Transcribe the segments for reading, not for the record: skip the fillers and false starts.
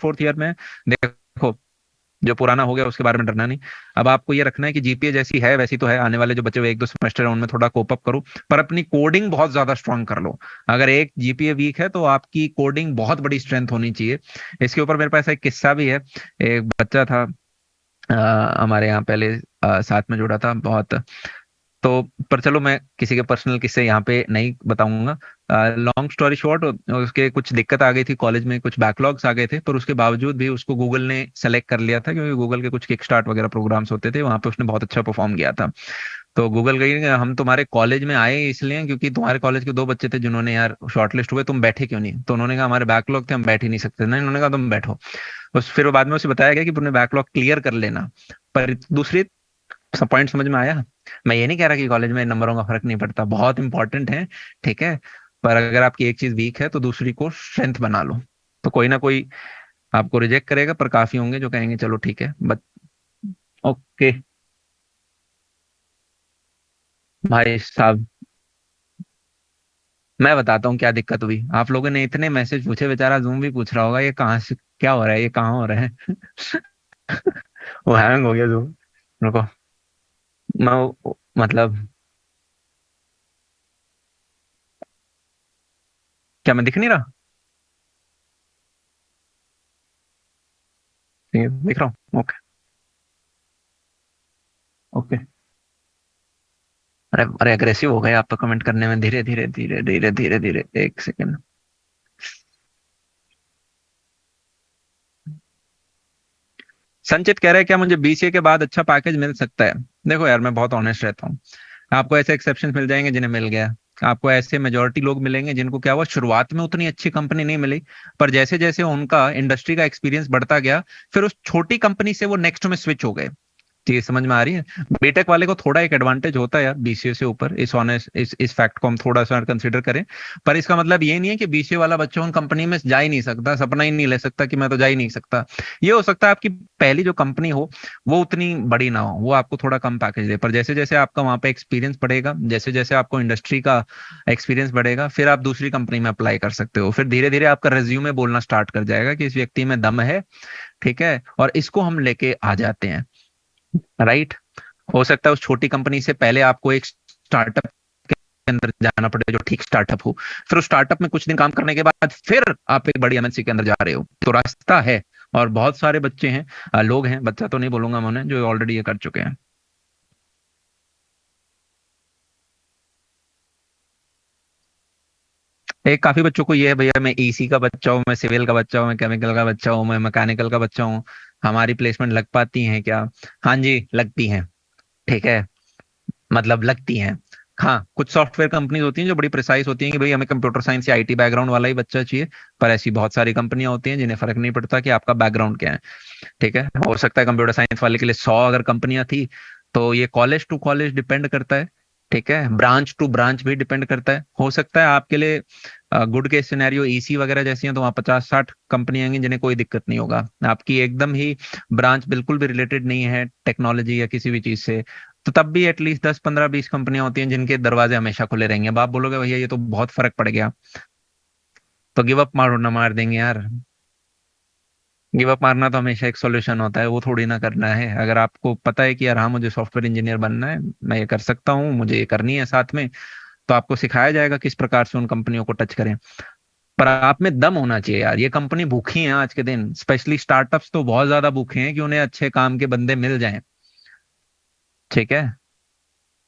Fourth year में, देखो जो पुराना हो गया उसके बारे में डरना नहीं। अब आपको ये रखना है कि जीपीए जैसी है वैसी तो है, आने वाले जो बचे हुए एक दो सेमेस्टर है उनमें थोड़ा कोप अप करो, पर अपनी कोडिंग बहुत ज्यादा स्ट्रांग कर लो। अगर एक जीपीए वीक है तो आपकी कोडिंग बहुत बड़ी स्ट्रेंथ होनी चाहिए। इसके ऊपर मेरे पास एक किस्सा भी है। एक बच्चा था हमारे यहाँ पहले साथ में जुड़ा था बहुत। तो पर चलो मैं किसी के पर्सनल किस्से यहाँ पे नहीं बताऊंगा। लॉन्ग स्टोरी शॉर्ट, उसके कुछ दिक्कत आ गई थी कॉलेज में, कुछ बैकलॉग्स आ गए थे, पर उसके बावजूद भी उसको गूगल ने सेलेक्ट कर लिया था, क्योंकि गूगल के कुछ किक स्टार्ट वगैरह प्रोग्राम्स होते थे वहां पे उसने बहुत अच्छा परफॉर्म किया था। तो गूगल गई हम तुम्हारे कॉलेज में आए इसलिए क्योंकि तुम्हारे कॉलेज के दो बच्चे थे जिन्होंने यार शॉर्टलिस्ट हुए, तुम बैठे क्यों नहीं? तो उन्होंने कहा हमारे बैकलॉग थे, हम बैठ ही नहीं सकते। नहीं, उन्होंने कहा तुम बैठो। उस फिर बाद में उसे बताया गया कि तुमने बैकलॉग क्लियर कर लेना। पर दूसरी सब पॉइंट समझ में आया। मैं ये नहीं कह रहा कि कॉलेज में नंबरों का फर्क नहीं पड़ता, बहुत इंपॉर्टेंट है, ठीक है। पर अगर आपकी एक चीज वीक है तो दूसरी को स्ट्रेंथ बना लो। तो कोई ना कोई आपको रिजेक्ट करेगा, पर काफी होंगे जो कहेंगे चलो ठीक है बट ओके। भाई साहब, मैं बताता हूँ क्या दिक्कत हुई। आप लोगों ने इतने मैसेज पूछे, बेचारा जूम भी पूछ रहा होगा ये कहाँ से क्या हो रहा है, ये कहाँ हो रहा है। वो हैंग हो गया जूम। रुको, मतलब क्या मैं दिख नहीं रहा? ठीक है, दिख रहा हूँ, ओके। ओके। अरे अरे अग्रेसिव हो गए आप तो कमेंट करने में, धीरे धीरे धीरे धीरे धीरे धीरे, एक सेकंड। संचित कह रहे हैं क्या मुझे बीसीए के बाद अच्छा पैकेज मिल सकता है? देखो यार, मैं बहुत ऑनेस्ट रहता हूँ। आपको ऐसे एक्सेप्शन मिल जाएंगे जिन्हें मिल गया। आपको ऐसे मेजोरिटी लोग मिलेंगे जिनको क्या हुआ, शुरुआत में उतनी अच्छी कंपनी नहीं मिली, पर जैसे जैसे उनका इंडस्ट्री का एक्सपीरियंस बढ़ता गया, फिर उस छोटी कंपनी से वो नेक्स्ट में स्विच हो गए। चीज समझ में आ रही है? बीटेक वाले को थोड़ा एक एडवांटेज होता है यार बीसीए से ऊपर, इस ऑनेस्ट इस फैक्ट को हम थोड़ा सा कंसीडर करें। पर इसका मतलब ये नहीं है कि बीसीए वाला बच्चा उन कंपनी में जा ही नहीं सकता, सपना ही नहीं ले सकता कि मैं तो जा ही नहीं सकता। ये हो सकता है आपकी पहली जो कंपनी हो वो उतनी बड़ी ना हो, वो आपको थोड़ा कम पैकेज दे, पर जैसे जैसे आपका वहां पे एक्सपीरियंस बढ़ेगा, जैसे जैसे आपको इंडस्ट्री का एक्सपीरियंस बढ़ेगा, फिर आप दूसरी कंपनी में अप्लाई कर सकते हो। फिर धीरे धीरे आपका रेज्यूमे बोलना स्टार्ट कर जाएगा कि इस व्यक्ति में दम है, ठीक है, और इसको हम लेके आ जाते हैं। राइट। हो सकता है उस छोटी कंपनी से पहले आपको एक स्टार्टअप के अंदर जाना पड़े जो ठीक स्टार्टअप हो, फिर उस स्टार्टअप में कुछ दिन काम करने के बाद फिर आप एक बड़ी एमएनसी के अंदर जा रहे हो, तो रास्ता है। और बहुत सारे बच्चे हैं, लोग हैं, बच्चा तो नहीं बोलूंगा मैं उन्हें, जो ऑलरेडी ये कर चुके हैं। एक काफी बच्चों को ये है भैया मैं ईसी का बच्चा हूँ, मैं सिविल का बच्चा हूँ, मैं केमिकल का बच्चा हूँ, मैं मैकेनिकल का बच्चा हूँ, हमारी प्लेसमेंट लग पाती है क्या? हाँ जी, लगती है। ठीक है, मतलब लगती हैं। हाँ, कुछ सॉफ्टवेयर कंपनीज होती हैं जो बड़ी प्रिसाइज होती हैं कि भाई हमें कंप्यूटर साइंस या आईटी बैकग्राउंड वाला ही बच्चा चाहिए। पर ऐसी बहुत सारी कंपनियां होती हैं जिन्हें फर्क नहीं पड़ता कि आपका बैकग्राउंड क्या है। ठीक है, हो सकता है कंप्यूटर साइंस वाले के लिए 100 अगर कंपनियां थी, तो ये कॉलेज टू कॉलेज डिपेंड करता है। ठीक है, ब्रांच टू ब्रांच भी डिपेंड करता है। हो सकता है आपके लिए गुड केस सिनेरियो ईसी वगैरह जैसी हैं तो वहाँ 50-60 कंपनियां आएंगी जिन्हें कोई दिक्कत नहीं होगा। आपकी एकदम ही ब्रांच बिल्कुल भी रिलेटेड नहीं है टेक्नोलॉजी या किसी भी चीज से, तो तब भी एटलीस्ट 10-15-20 कंपनियां होती हैं जिनके दरवाजे हमेशा खुले रहेंगे। अब आप बोलोगे भैया ये तो बहुत फर्क पड़ गया, तो गिव अप मारो ना, मार देंगे यार। गिव अप मारना तो हमेशा एक सॉल्यूशन होता है, वो थोड़ी ना करना है। अगर आपको पता है कि यार हाँ मुझे सॉफ्टवेयर इंजीनियर बनना है, मैं ये कर सकता हूँ, मुझे ये करनी है साथ में, तो आपको सिखाया जाएगा किस प्रकार से उन कंपनियों को टच करें। पर आप में दम होना चाहिए यार, ये कंपनी भूखी है आज के दिन, स्पेशली स्टार्टअप्स तो बहुत ज्यादा भूखे हैं कि उन्हें अच्छे काम के बंदे मिल जाएं। ठीक है,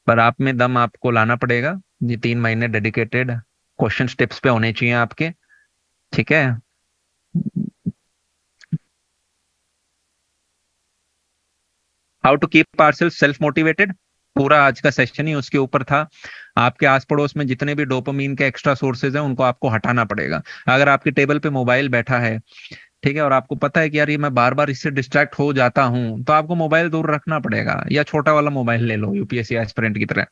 पर आप में दम आपको लाना पड़ेगा। ये 3 महीने डेडिकेटेड क्वेश्चन टिप्स पे होने चाहिए आपके। ठीक है। How to keep ourself motivated, पूरा आज का सेशन ही उसके ऊपर था। आपके आस पड़ोस में जितने भी डोपामीन के एक्स्ट्रा सोर्सेज हैं उनको आपको हटाना पड़ेगा। अगर आपकी टेबल पे मोबाइल बैठा है, ठीक है, और आपको पता है कि यार ये मैं बार बार इससे डिस्ट्रैक्ट हो जाता हूं, तो आपको मोबाइल दूर रखना पड़ेगा, या छोटा वाला मोबाइल ले लो यूपीएससी एस्पिरेंट की तरह।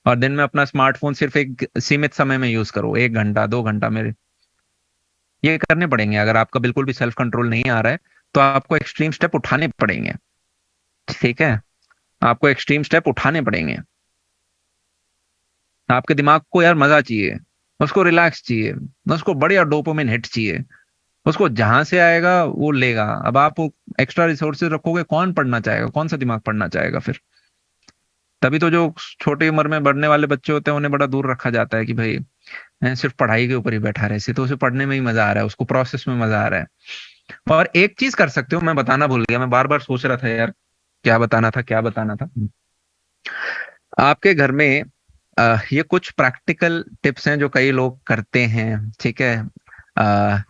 और दिन में अपना स्मार्टफोन सिर्फ एक सीमित समय में यूज करो, 1 घंटा 2 घंटा मेरे। ये करने पड़ेंगे। अगर आपका बिल्कुल भी सेल्फ कंट्रोल नहीं आ रहा है तो आपको एक्सट्रीम स्टेप उठाने पड़ेंगे। ठीक है, आपको एक्सट्रीम स्टेप उठाने पड़ेंगे। आपके दिमाग को यार मजा चाहिए, उसको रिलैक्स चाहिए, उसको बढ़िया डोपामिन हिट चाहिए। उसको जहां से आएगा वो लेगा। अब आप एक्स्ट्रा रिसोर्सेज रखोगे, कौन पढ़ना चाहेगा, कौन सा दिमाग पढ़ना चाहेगा फिर? तभी तो जो छोटी उम्र में बढ़ने वाले बच्चे होते हैं उन्हें बड़ा दूर रखा जाता है कि भाई सिर्फ पढ़ाई के ऊपर ही बैठा रहे, इसे तो उसे पढ़ने में ही मजा आ रहा है, उसको प्रोसेस में मजा आ रहा है। और एक चीज कर सकते हो, मैं बताना भूल गया, मैं बार बार सोच रहा था यार, क्या बताना था, क्या बताना था। आपके घर में ये कुछ प्रैक्टिकल टिप्स हैं जो कई लोग करते हैं, ठीक है। अ,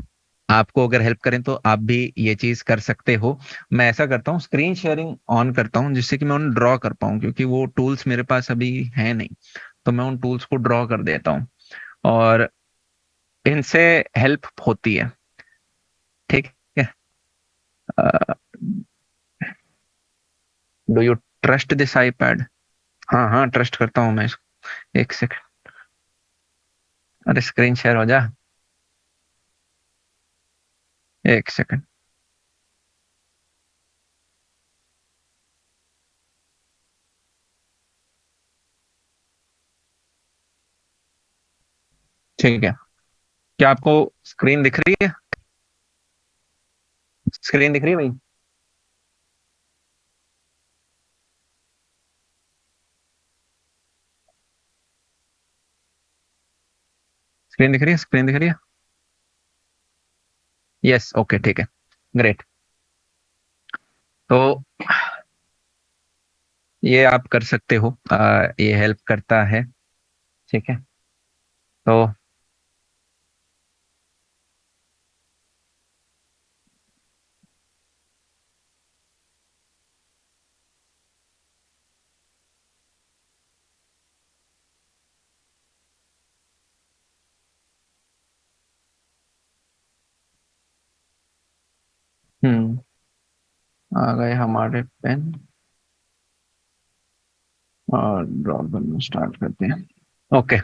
आपको अगर हेल्प करें तो आप भी ये चीज कर सकते हो। मैं ऐसा करता हूँ, स्क्रीन शेयरिंग ऑन करता हूँ जिससे कि मैं उन ड्रॉ कर पाऊँ, क्योंकि वो टूल्स मेरे पास अभी है नहीं। तो मैं उन टूल्स को ड्रॉ कर देता हूँ और इनसे हेल्प होती है, ठीक है। Do you trust this iPad? हाँ हाँ, ट्रस्ट करता हूँ मैं इसको। एक सेकंड, अरे स्क्रीन शेयर हो जा, एक सेकंड। ठीक है, क्या आपको स्क्रीन दिख रही है? स्क्रीन दिख रही है भाई? स्क्रीन दिख रही है, स्क्रीन दिख रही है? यस, ओके, ठीक है, ग्रेट। तो ये आप कर सकते हो, ये हेल्प करता है, ठीक है। तो हम्म, आ गए हमारे पेन, और ड्रॉ करना स्टार्ट करते हैं। ओके,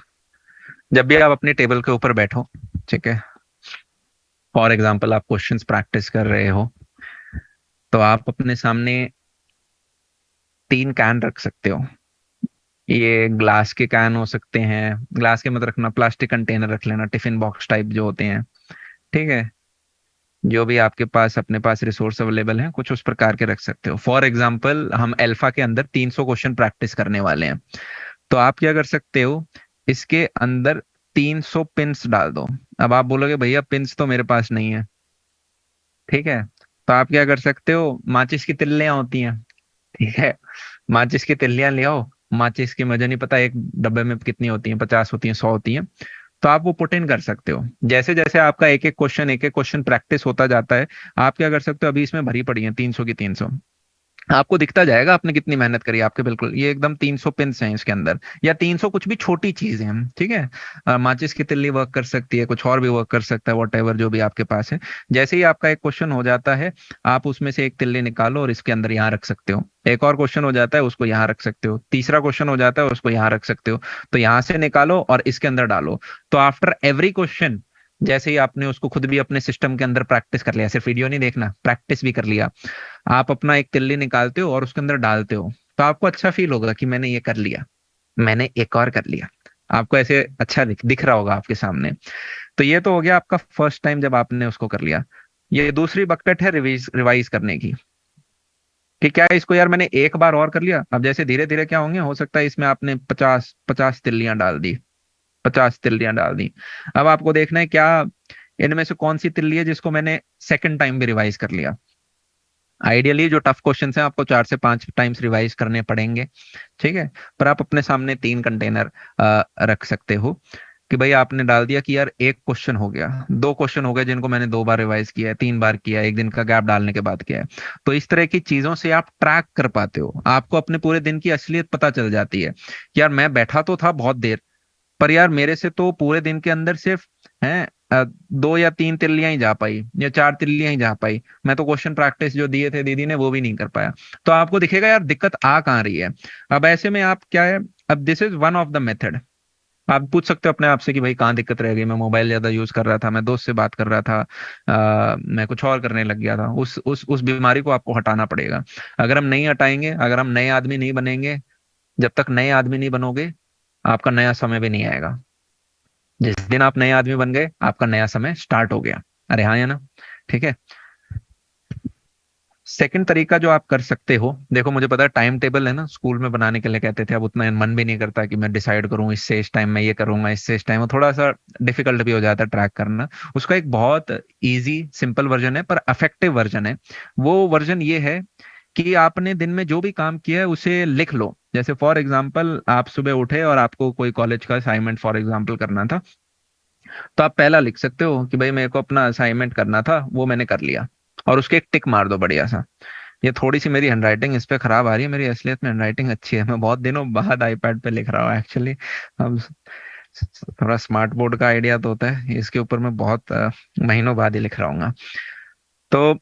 जब भी आप अपनी टेबल के ऊपर बैठो, ठीक है, फॉर एग्जांपल आप क्वेश्चंस प्रैक्टिस कर रहे हो, तो आप अपने सामने 3 कैन रख सकते हो। ये ग्लास के कैन हो सकते हैं, ग्लास के मत रखना, प्लास्टिक कंटेनर रख लेना, टिफिन बॉक्स टाइप जो होते हैं, ठीक है। जो भी आपके पास अपने पास रिसोर्स अवेलेबल है कुछ उस प्रकार के रख सकते हो। फॉर एग्जांपल हम अल्फा के अंदर 300 क्वेश्चन प्रैक्टिस करने वाले हैं, तो आप क्या कर सकते हो, इसके अंदर 300 पिंस डाल दो। अब आप बोलोगे भैया पिंस तो मेरे पास नहीं है, ठीक है, तो आप क्या कर सकते हो, माचिस की तिल्लियां होती हैं, ठीक है, माचिस की तिल्लियां ले आओ। माचिस की मुझे नहीं पता एक डब्बे में कितनी होती हैं, 50 होती हैं, 100 होती हैं। तो आप वो पुट इन कर सकते हो। जैसे जैसे आपका एक एक क्वेश्चन प्रैक्टिस होता जाता है, आप क्या कर सकते हो, अभी इसमें भरी पड़ी है 300 की 300, आपको दिखता जाएगा आपने कितनी मेहनत करी है आपके, बिल्कुल ये एकदम 300 पिंस हैं इसके अंदर, या 300 कुछ भी छोटी चीज है, ठीक है। माचिस की तिल्ली वर्क कर सकती है, कुछ और भी वर्क कर सकता है, वॉट एवर जो भी आपके पास है। जैसे ही आपका एक क्वेश्चन हो जाता है, आप उसमें से एक तिल्ली निकालो और इसके अंदर यहाँ रख सकते हो। एक और क्वेश्चन हो जाता है, उसको यहाँ रख सकते हो। तीसरा क्वेश्चन हो जाता है, उसको यहाँ रख सकते हो। तो यहाँ से निकालो और इसके अंदर डालो। तो आफ्टर एवरी क्वेश्चन, जैसे ही आपने उसको खुद भी अपने सिस्टम के अंदर प्रैक्टिस कर लिया, सिर्फ वीडियो नहीं देखना, प्रैक्टिस भी कर लिया, आप अपना एक तिल्ली निकालते हो और उसके अंदर डालते हो, तो आपको अच्छा फील होगा कि मैंने ये कर लिया, मैंने एक और कर लिया। आपको ऐसे अच्छा दिख रहा होगा आपके सामने। तो ये तो हो गया आपका फर्स्ट टाइम जब आपने उसको कर लिया। ये दूसरी बकेट है रिवाइज करने की, कि क्या है, इसको यार मैंने एक बार और कर लिया, अब जैसे धीरे धीरे क्या होंगे, हो सकता है इसमें आपने 50 तिल्लियां डाल दी, 50 तिल्लियां डाल दी। अब आपको देखना है क्या इनमें से कौन सी तिल्ली है जिसको मैंने सेकंड टाइम भी रिवाइज कर लिया। आइडियली जो टफ क्वेश्चन है आपको 4 से 5 टाइम्स रिवाइज करने पड़ेंगे, ठीक है। पर आप अपने सामने 3 कंटेनर रख सकते हो, कि भाई आपने डाल दिया कि यार एक क्वेश्चन हो गया, 2 क्वेश्चन हो गए जिनको मैंने 2 बार रिवाइज किया है, 3 बार किया है, एक दिन का गैप डालने के बाद किया है। तो इस तरह की चीजों से आप ट्रैक कर पाते हो, आपको अपने पूरे दिन की असलियत पता चल जाती है कि यार मैं बैठा तो था बहुत देर, पर यार मेरे से तो पूरे दिन के अंदर सिर्फ है 2 या 3 तिल्लियां ही जा पाई, या 4 तिल्लियां ही जा पाई। मैं तो क्वेश्चन प्रैक्टिस जो दिए थे दीदी ने वो भी नहीं कर पाया। तो आपको दिखेगा यार दिक्कत आ कहाँ रही है। अब ऐसे में आप क्या है, अब this is one of the method. आप पूछ सकते हो अपने आप से कि भाई कहाँ दिक्कत रह गई, मैं मोबाइल ज्यादा यूज कर रहा था, मैं दोस्त से बात कर रहा था, मैं कुछ और करने लग गया था, उस बीमारी को आपको हटाना पड़ेगा। अगर हम नहीं हटाएंगे, अगर हम नए आदमी नहीं बनेंगे, जब तक नए आदमी नहीं बनोगे आपका नया समय भी नहीं आएगा। जिस दिन आप नए आदमी बन गए आपका नया समय स्टार्ट हो गया। अरे हाँ या ना? ठीक है। सेकंड तरीका जो आप कर सकते हो, देखो मुझे पता है टाइम टेबल है ना, स्कूल में बनाने के लिए कहते थे, अब उतना मन भी नहीं करता कि मैं डिसाइड करूं इससे इस टाइम में ये करूंगा, इससे इस टाइम, थोड़ा सा डिफिकल्ट भी हो जाता है ट्रैक करना। उसका एक बहुत इजी सिंपल वर्जन है पर इफेक्टिव वर्जन है। वो वर्जन ये है कि आपने दिन में जो भी काम किया है उसे लिख लो। जैसे फॉर एग्जाम्पल आप सुबह उठे और आपको कोई कॉलेज का असाइनमेंट फॉर एग्जाम्पल करना था, तो आप पहला लिख सकते हो कि भाई मेरे को अपना असाइनमेंट करना था, वो मैंने कर लिया, और उसके एक टिक मार दो बढ़िया सा। ये थोड़ी सी मेरी हैंडराइटिंग इस पे खराब आ रही है, मेरी असलियत में हैंडराइटिंग अच्छी है, मैं बहुत दिनों बाद आईपैड पे लिख रहा हूँ एक्चुअली। अब थोड़ा स्मार्ट बोर्ड का आइडिया तो होता है, इसके ऊपर मैं बहुत महीनों बाद ही लिख रहा हूँ। तो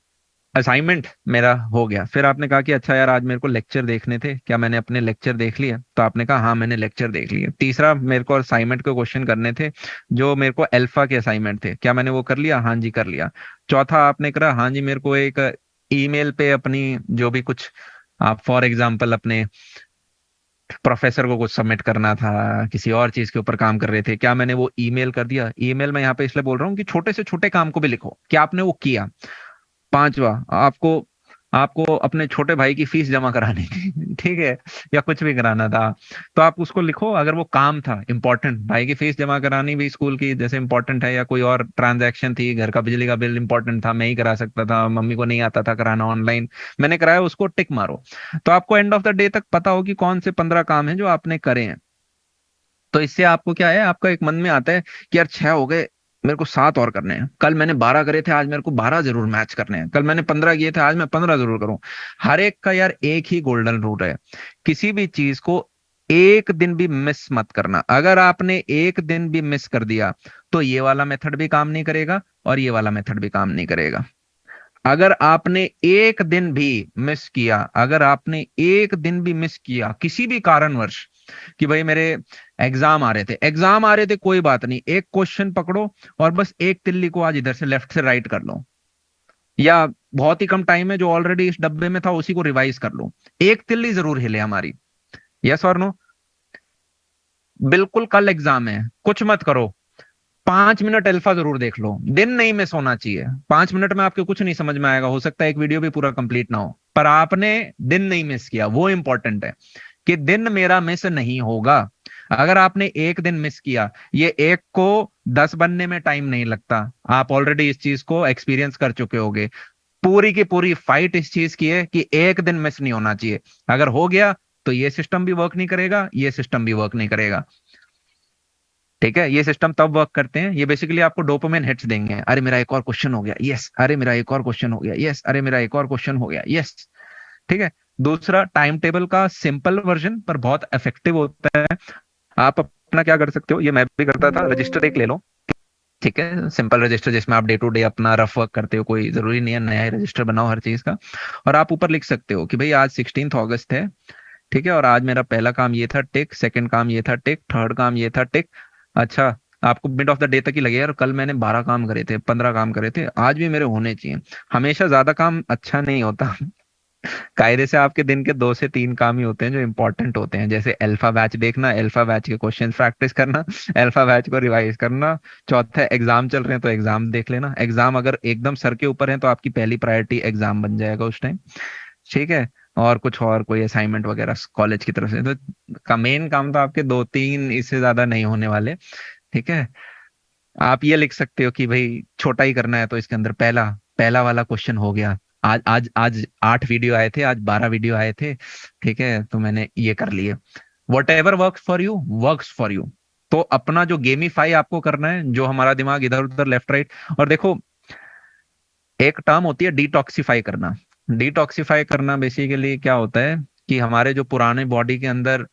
असाइनमेंट मेरा हो गया। फिर आपने कहा कि अच्छा यार आज मेरे को लेक्चर देखने थे, क्या मैंने अपने लेक्चर देख लिए? तो आपने कहा हाँ मैंने लेक्चर देख लिए। तीसरा, मेरे को असाइनमेंट के क्वेश्चन करने थे जो मेरे को अल्फा के असाइनमेंट थे, क्या मैंने वो कर लिया? हाँ जी कर लिया। चौथा आपने कहा हाँ जी मेरे को एक ईमेल पे अपनी जो भी कुछ, आप फॉर एग्जाम्पल अपने प्रोफेसर को कुछ सबमिट करना था, किसी और चीज के ऊपर काम कर रहे थे, क्या मैंने वो ईमेल कर दिया? ईमेल में यहाँ पे इसलिए बोल रहा हूँ कि छोटे से छोटे काम को भी लिखो, क्या आपने वो किया? पांचवा, आपको आपको अपने छोटे भाई की फीस जमा करानी थी ठीक है, या कुछ भी कराना था, तो आप उसको लिखो। अगर वो काम था इंपॉर्टेंट, भाई की फीस जमा करानी भी स्कूल की जैसे इंपॉर्टेंट है, या कोई और ट्रांजैक्शन थी, घर का बिजली का बिल इंपॉर्टेंट था, मैं ही करा सकता था, मम्मी को नहीं आता था कराना ऑनलाइन, मैंने कराया, उसको टिक मारो। तो आपको एंड ऑफ द डे तक पता हो कि कौन से 15 काम है जो आपने करे हैं। तो इससे आपको क्या है, आपका एक मन में आता है कि यार 6 हो गए, मेरे को 7 और करने हैं, कल मैंने 12 करे थे, आज मेरे को 12 जरूर मैच करने हैं, कल मैंने 15 किए थे, आज मैं 15 जरूर करूं। हर एक का यार एक ही गोल्डन रूल है, किसी भी चीज को एक दिन भी मिस मत करना। अगर आपने एक दिन भी मिस कर दिया तो ये वाला मेथड भी काम नहीं करेगा और ये वाला मेथड भी काम नहीं करेगा। अगर आपने एक दिन भी मिस किया, अगर आपने एक दिन भी मिस किया किसी भी कारणवश, कि भाई मेरे एग्जाम आ रहे थे, एग्जाम आ रहे थे, कोई बात नहीं, एक क्वेश्चन पकड़ो और बस एक तिल्ली को आज इधर से लेफ्ट से राइट कर लो, या बहुत ही कम टाइम है जो ऑलरेडी इस डब्बे में था उसी को रिवाइज कर लो, एक तिल्ली जरूर हिले हमारी। यस और नो? बिल्कुल कल एग्जाम है, कुछ मत करो, 5 मिनट अल्फा जरूर देख लो, दिन नहीं मिस होना चाहिए। 5 मिनट में आपके कुछ नहीं समझ में आएगा, हो सकता है एक वीडियो भी पूरा कंप्लीट ना हो, पर आपने दिन नहीं मिस किया, वो इंपॉर्टेंट है कि दिन मेरा मिस नहीं होगा। अगर आपने एक दिन मिस किया, ये एक को 10 बनने में टाइम नहीं लगता, आप ऑलरेडी इस चीज को एक्सपीरियंस कर चुके होगे। पूरी की पूरी फाइट इस चीज की है कि एक दिन मिस नहीं होना चाहिए। अगर हो गया तो ये सिस्टम भी वर्क नहीं करेगा, ये सिस्टम भी वर्क नहीं करेगा। ठीक है, ये सिस्टम तब वर्क करते हैं, ये बेसिकली आपको डोपामिन हिट्स देंगे, अरे मेरा एक और क्वेश्चन हो गया, यस, अरे मेरा एक और क्वेश्चन हो गया, यस, अरे मेरा एक और क्वेश्चन हो गया, यस। ठीक है। दूसरा, टाइम टेबल का सिंपल वर्जन पर बहुत इफेक्टिव होता है। आप अपना क्या कर सकते हो, ये मैं भी करता था, रजिस्टर एक ले लो। ठीक है, सिंपल रजिस्टर जिसमें आप डे टू डे अपना रफ वर्क करते हो, कोई जरूरी नहीं है नया ही रजिस्टर बनाओ हर चीज का। और आप ऊपर लिख सकते हो कि भाई आज 16 अगस्त है, ठीक है, और आज मेरा पहला काम ये था, टिक, सेकंड काम ये था, टिक, थर्ड काम ये था, टिक। अच्छा, आपको मिड ऑफ द डे तक ही लगे यार कल मैंने 12 काम करे थे, 15 काम करे थे, आज भी मेरे होने चाहिए। हमेशा ज्यादा काम अच्छा नहीं होता कायदे से आपके दिन के 2 से 3 काम ही होते हैं जो इंपॉर्टेंट होते हैं, जैसे अल्फा बैच देखना, अल्फा बैच के क्वेश्चन प्रैक्टिस करना, अल्फा बैच को रिवाइज करना। चौथा, एग्जाम चल रहे हैं तो एग्जाम देख लेना, एग्जाम अगर एकदम सर के ऊपर है तो आपकी पहली प्रायोरिटी एग्जाम बन जाएगा उस टाइम। ठीक है। और कुछ और कोई असाइनमेंट वगैरह कॉलेज की तरफ से, तो का मेन काम तो आपके 2-3, इससे ज्यादा नहीं होने वाले। ठीक है। आप ये लिख सकते हो कि भाई छोटा ही करना है तो इसके अंदर पहला पहला वाला क्वेश्चन हो गया, आज आज आज 8 वीडियो आए थे, आज 12 वीडियो आए थे, ठीक है, तो मैंने ये कर लिए। What ever work for you works for you. तो अपना जो गेमीफाई आपको करना है, जो हमारा दिमाग इधर उधर लेफ्ट राइट, और देखो एक टर्म होती है डिटॉक्सिफाई करना। डिटॉक्सिफाई करना बेसिकली क्या होता है कि हमारे जो पुराने बॉडी के अंदर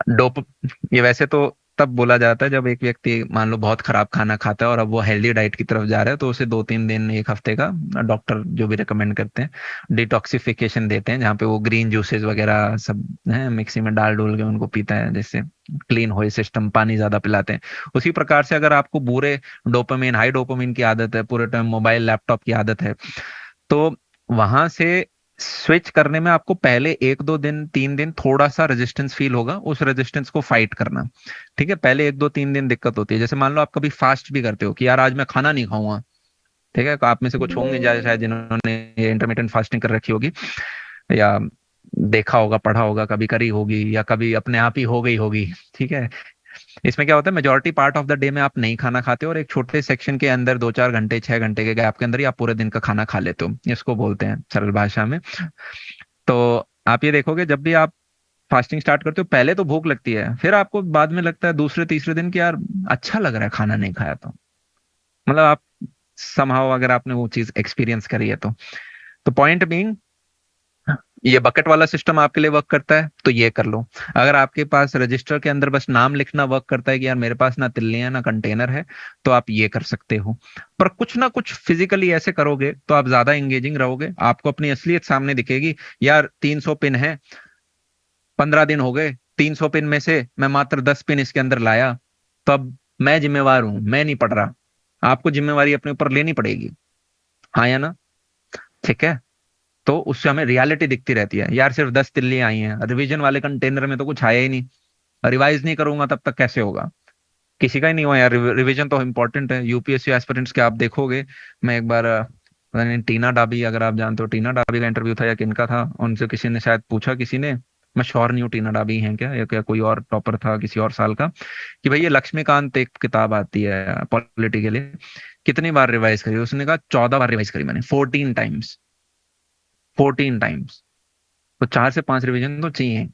डोप, ये वैसे तो तब बोला जाता है जब एक व्यक्ति मान लो बहुत खराब खाना खाता है और अब वो हेल्दी डाइट की तरफ जा रहा है, तो उसे 2-3 दिन, एक हफ्ते का डॉक्टर जो भी रिकमेंड करते हैं डिटॉक्सिफिकेशन देते हैं, जहाँ पे वो ग्रीन जूसेस वगैरह सब है मिक्सी में डाल डोल के उनको पीता है, जिससे क्लीन हो सिस्टम, पानी ज्यादा पिलाते हैं। उसी प्रकार से अगर आपको बुरे डोपामिन, हाई डोपामिन की आदत है, पूरे टाइम मोबाइल लैपटॉप की आदत है, तो वहां से स्विच करने में आपको पहले 1-2 दिन 3 दिन थोड़ा सा रेजिस्टेंस फील होगा, उस रेजिस्टेंस को फाइट करना। ठीक है, पहले 1-2-3 दिन दिक्कत होती है। जैसे मान लो आप कभी फास्ट भी करते हो कि यार आज मैं खाना नहीं खाऊंगा, ठीक है, तो आप में से कुछ होंगे शायद जिन्होंने इंटरमीडिएंट फास्टिंग कर रखी होगी, या देखा होगा, पढ़ा होगा, कभी करी होगी, या कभी अपने आप ही हो गई होगी। ठीक है, इसमें क्या होता है, majority part of the day में आप नहीं खाना खाते हो, और एक छोटे सेक्शन के अंदर 2-4 घंटे 6 घंटे के गैप के अंदर ही आप पूरे दिन का खाना खा लेते हो, इसको बोलते हैं सरल भाषा में। तो आप ये देखोगे जब भी आप फास्टिंग स्टार्ट करते हो, पहले तो भूख लगती है, फिर आपको बाद में लगता है दूसरे तीसरे दिन कि यार अच्छा लग रहा है खाना नहीं खाया तो। मतलब आप समहाउ अगर आपने वो चीज एक्सपीरियंस करी है तो पॉइंट बीइंग, ये बकेट वाला सिस्टम आपके लिए वर्क करता है तो ये कर लो। अगर आपके पास रजिस्टर के अंदर बस नाम लिखना वर्क करता है कि यार मेरे पास ना तिल्लियां ना कंटेनर है, तो आप ये कर सकते हो। पर कुछ ना कुछ फिजिकली ऐसे करोगे तो आप ज्यादा एंगेजिंग रहोगे, आपको अपनी असलियत सामने दिखेगी। यार 300 पिन है, 15 दिन हो गए, 300 पिन में से मैं मात्र 10 पिन इसके अंदर लाया, तो अब मैं जिम्मेवार हूं, मैं नहीं पढ़ रहा। आपको जिम्मेवारी अपने ऊपर लेनी पड़ेगी, हाँ या ना? ठीक है, तो उससे हमें रियलिटी दिखती रहती है, यार सिर्फ 10 तिल्ली आई हैं, रिवीजन वाले कंटेनर में तो कुछ आया ही नहीं, रिवाइज नहीं करूंगा तब तक कैसे होगा? किसी का ही नहीं हुआ यार। रिवीजन तो इंपॉर्टेंट है, यूपीएससी एस्पिरेंट्स के आप देखोगे। मैं एक बार पता नहीं टीना डाबी, अगर आप जानते हो, टीना डाबी का इंटरव्यू था या किनका था, उनसे किसी ने शायद पूछा, किसी ने, मैं श्योर नहीं हूँ टीना डाबी हैं क्या, या क्या कोई और टॉपर था किसी और साल का, कि भाई ये लक्ष्मीकांत एक किताब आती है पॉलिटी के लिए, कितनी बार रिवाइज करी? उसने कहा 14 बार रिवाइज करी मैंने, 14 टाइम्स। 14 टाइम्स। तो 4 से 5 रिवीजन तो चाहिए।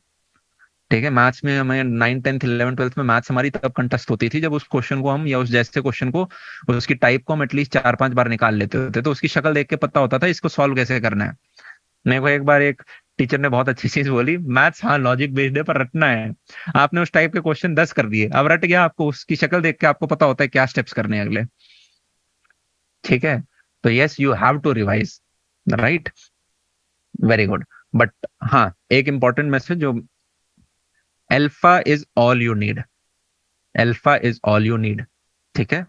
ठीक है, मैथ्स में हमें 9, 10, 11, 12 में मैथ्स हमारी तब कंटेस्ट होती थी जब उस क्वेश्चन को हम, या उस जैसे क्वेश्चन को, उसकी टाइप को हम एटलीस्ट 4-5 बार निकाल लेते थे, तो उसकी शक्ल देख के पता होता था इसको सॉल्व कैसे करना है। मेरे को एक बार एक टीचर ने बहुत अच्छी चीज बोली, मैथ्स हाँ लॉजिक बेस्ड है पर रटना है। आपने उस टाइप के क्वेश्चन 10 कर दिए, अब रट गया, आपको उसकी शक्ल देख के आपको पता होता है क्या स्टेप्स करने हैं अगले। ठीक है, तो yes you have to revise, right, very good. But हाँ, एक इंपॉर्टेंट मैसेज जो, alpha is all you need, alpha is all you need. ठीक है,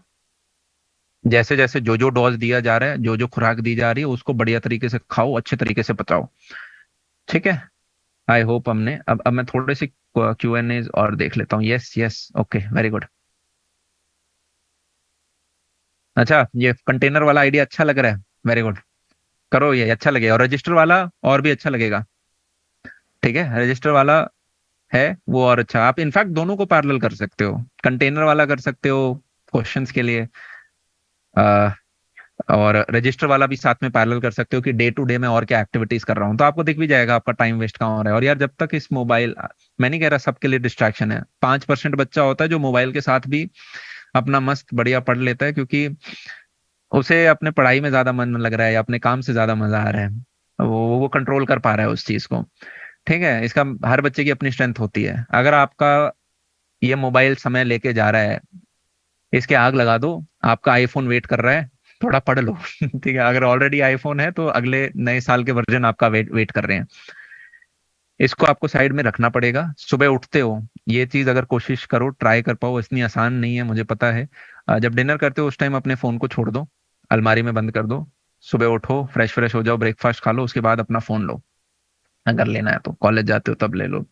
जैसे जैसे जो जो डोज दिया जा रहा है, जो जो खुराक दी जा रही है, उसको बढ़िया तरीके से खाओ, अच्छे तरीके से पचाओ। ठीक है, आई होप हमने, अब मैं थोड़े से Q&A और देख लेता हूँ। Yes yes, okay, very good. अच्छा, ये कंटेनर वाला आइडिया अच्छा लग रहा है, वेरी गुड, करो, ये अच्छा लगेगा, और रजिस्टर वाला और भी अच्छा लगेगा। ठीक है, रजिस्टर वाला है वो और अच्छा, आप इनफैक्ट दोनों को पैरेलल कर सकते हो, कंटेनर वाला कर सकते हो क्वेश्चंस के लिए, और रजिस्टर वाला भी साथ में पैरेलल कर सकते हो कि डे टू डे में और क्या एक्टिविटीज कर रहा हूँ, तो आपको दिख भी जाएगा आपका टाइम वेस्ट कहाँ हो रहा है। और यार जब तक इस मोबाइल, मैं नहीं कह रहा सबके लिए डिस्ट्रैक्शन है, 5% बच्चा होता है जो मोबाइल के साथ भी अपना मस्त बढ़िया पढ़ लेता है, क्योंकि उसे अपने पढ़ाई में ज्यादा मन लग रहा है या अपने काम से ज्यादा मजा आ रहा है, वो कंट्रोल कर पा रहा है उस चीज को। ठीक है, इसका हर बच्चे की अपनी स्ट्रेंथ होती है। अगर आपका ये मोबाइल समय लेके जा रहा है, इसके आग लगा दो, आपका आईफोन वेट कर रहा है, थोड़ा पढ़ लो। ठीक है, अगर ऑलरेडी आईफोन है तो अगले नए साल के वर्जन आपका वेट वेट कर रहे हैं। इसको आपको साइड में रखना पड़ेगा। सुबह उठते हो, ये चीज अगर कोशिश करो, ट्राई कर पाओ, इतनी आसान नहीं है मुझे पता है। जब डिनर करते हो उस टाइम अपने फोन को छोड़ दो, अलमारी में बंद कर दो, सुबह उठो, फ्रेश फ्रेश हो जाओ, ब्रेकफास्ट खा लो, उसके बाद अपना फोन लो, अगर लेना है तो, कॉलेज जाते हो तब ले लो।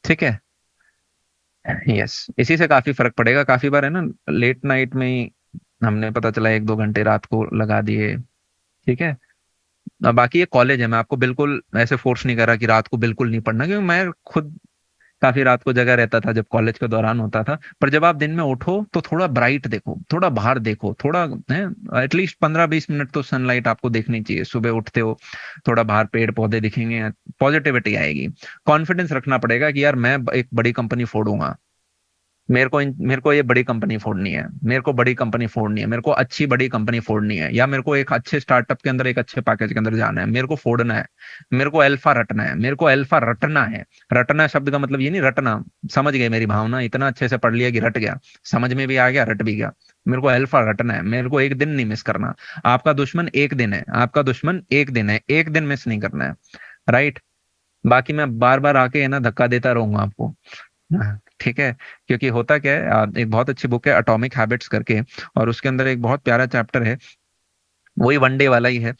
ठीक है, यस, इसी से काफी फर्क पड़ेगा। काफी बार है ना, लेट नाइट में ही हमने, पता चला 1-2 घंटे रात को लगा दिए। ठीक है, अब बाकी ये कॉलेज है, मैं आपको बिल्कुल ऐसे फोर्स नहीं कर रहा कि रात को बिल्कुल नहीं पढ़ना, क्योंकि मैं खुद काफी रात को जगह रहता था जब कॉलेज के दौरान होता था। पर जब आप दिन में उठो तो थोड़ा ब्राइट देखो, थोड़ा बाहर देखो, थोड़ा है, एटलीस्ट 15-20 मिनट तो सनलाइट आपको देखनी चाहिए। सुबह उठते हो, थोड़ा बाहर पेड़ पौधे दिखेंगे, पॉजिटिविटी आएगी, कॉन्फिडेंस रखना पड़ेगा कि यार मैं एक बड़ी कंपनी फोड़ूंगा। मेरे को ये बड़ी कंपनी फोड़नी है, मेरे को बड़ी कंपनी फोड़नी है, मेरे को अच्छी बड़ी कंपनी फोड़नी है, या मेरे को एक अच्छे स्टार्टअप के अंदर एक अच्छे पैकेज के अंदर जाना है, मेरे को फोड़ना है, मेरे को अल्फा रटना है, मेरे को अल्फा रटना है। रटना शब्द का मतलब ये नहीं रटना, समझ गए मेरी भावना, इतना अच्छे से पढ़ लिया कि रट गया, समझ में भी आ गया, रट भी गया। मेरे को अल्फा रटना है, मेरे को एक दिन नहीं मिस करना। आपका दुश्मन एक दिन है, आपका दुश्मन एक दिन है, एक दिन मिस नहीं करना है, राइट। बाकी मैं बार बार आके है ना धक्का देता रहूंगा आपको। हाँ, ठीक है, क्योंकि होता क्या है, एक बहुत अच्छी बुक है एटॉमिक हैबिट्स करके, और उसके अंदर एक बहुत प्यारा चैप्टर है, वही 1 डे वाला ही है,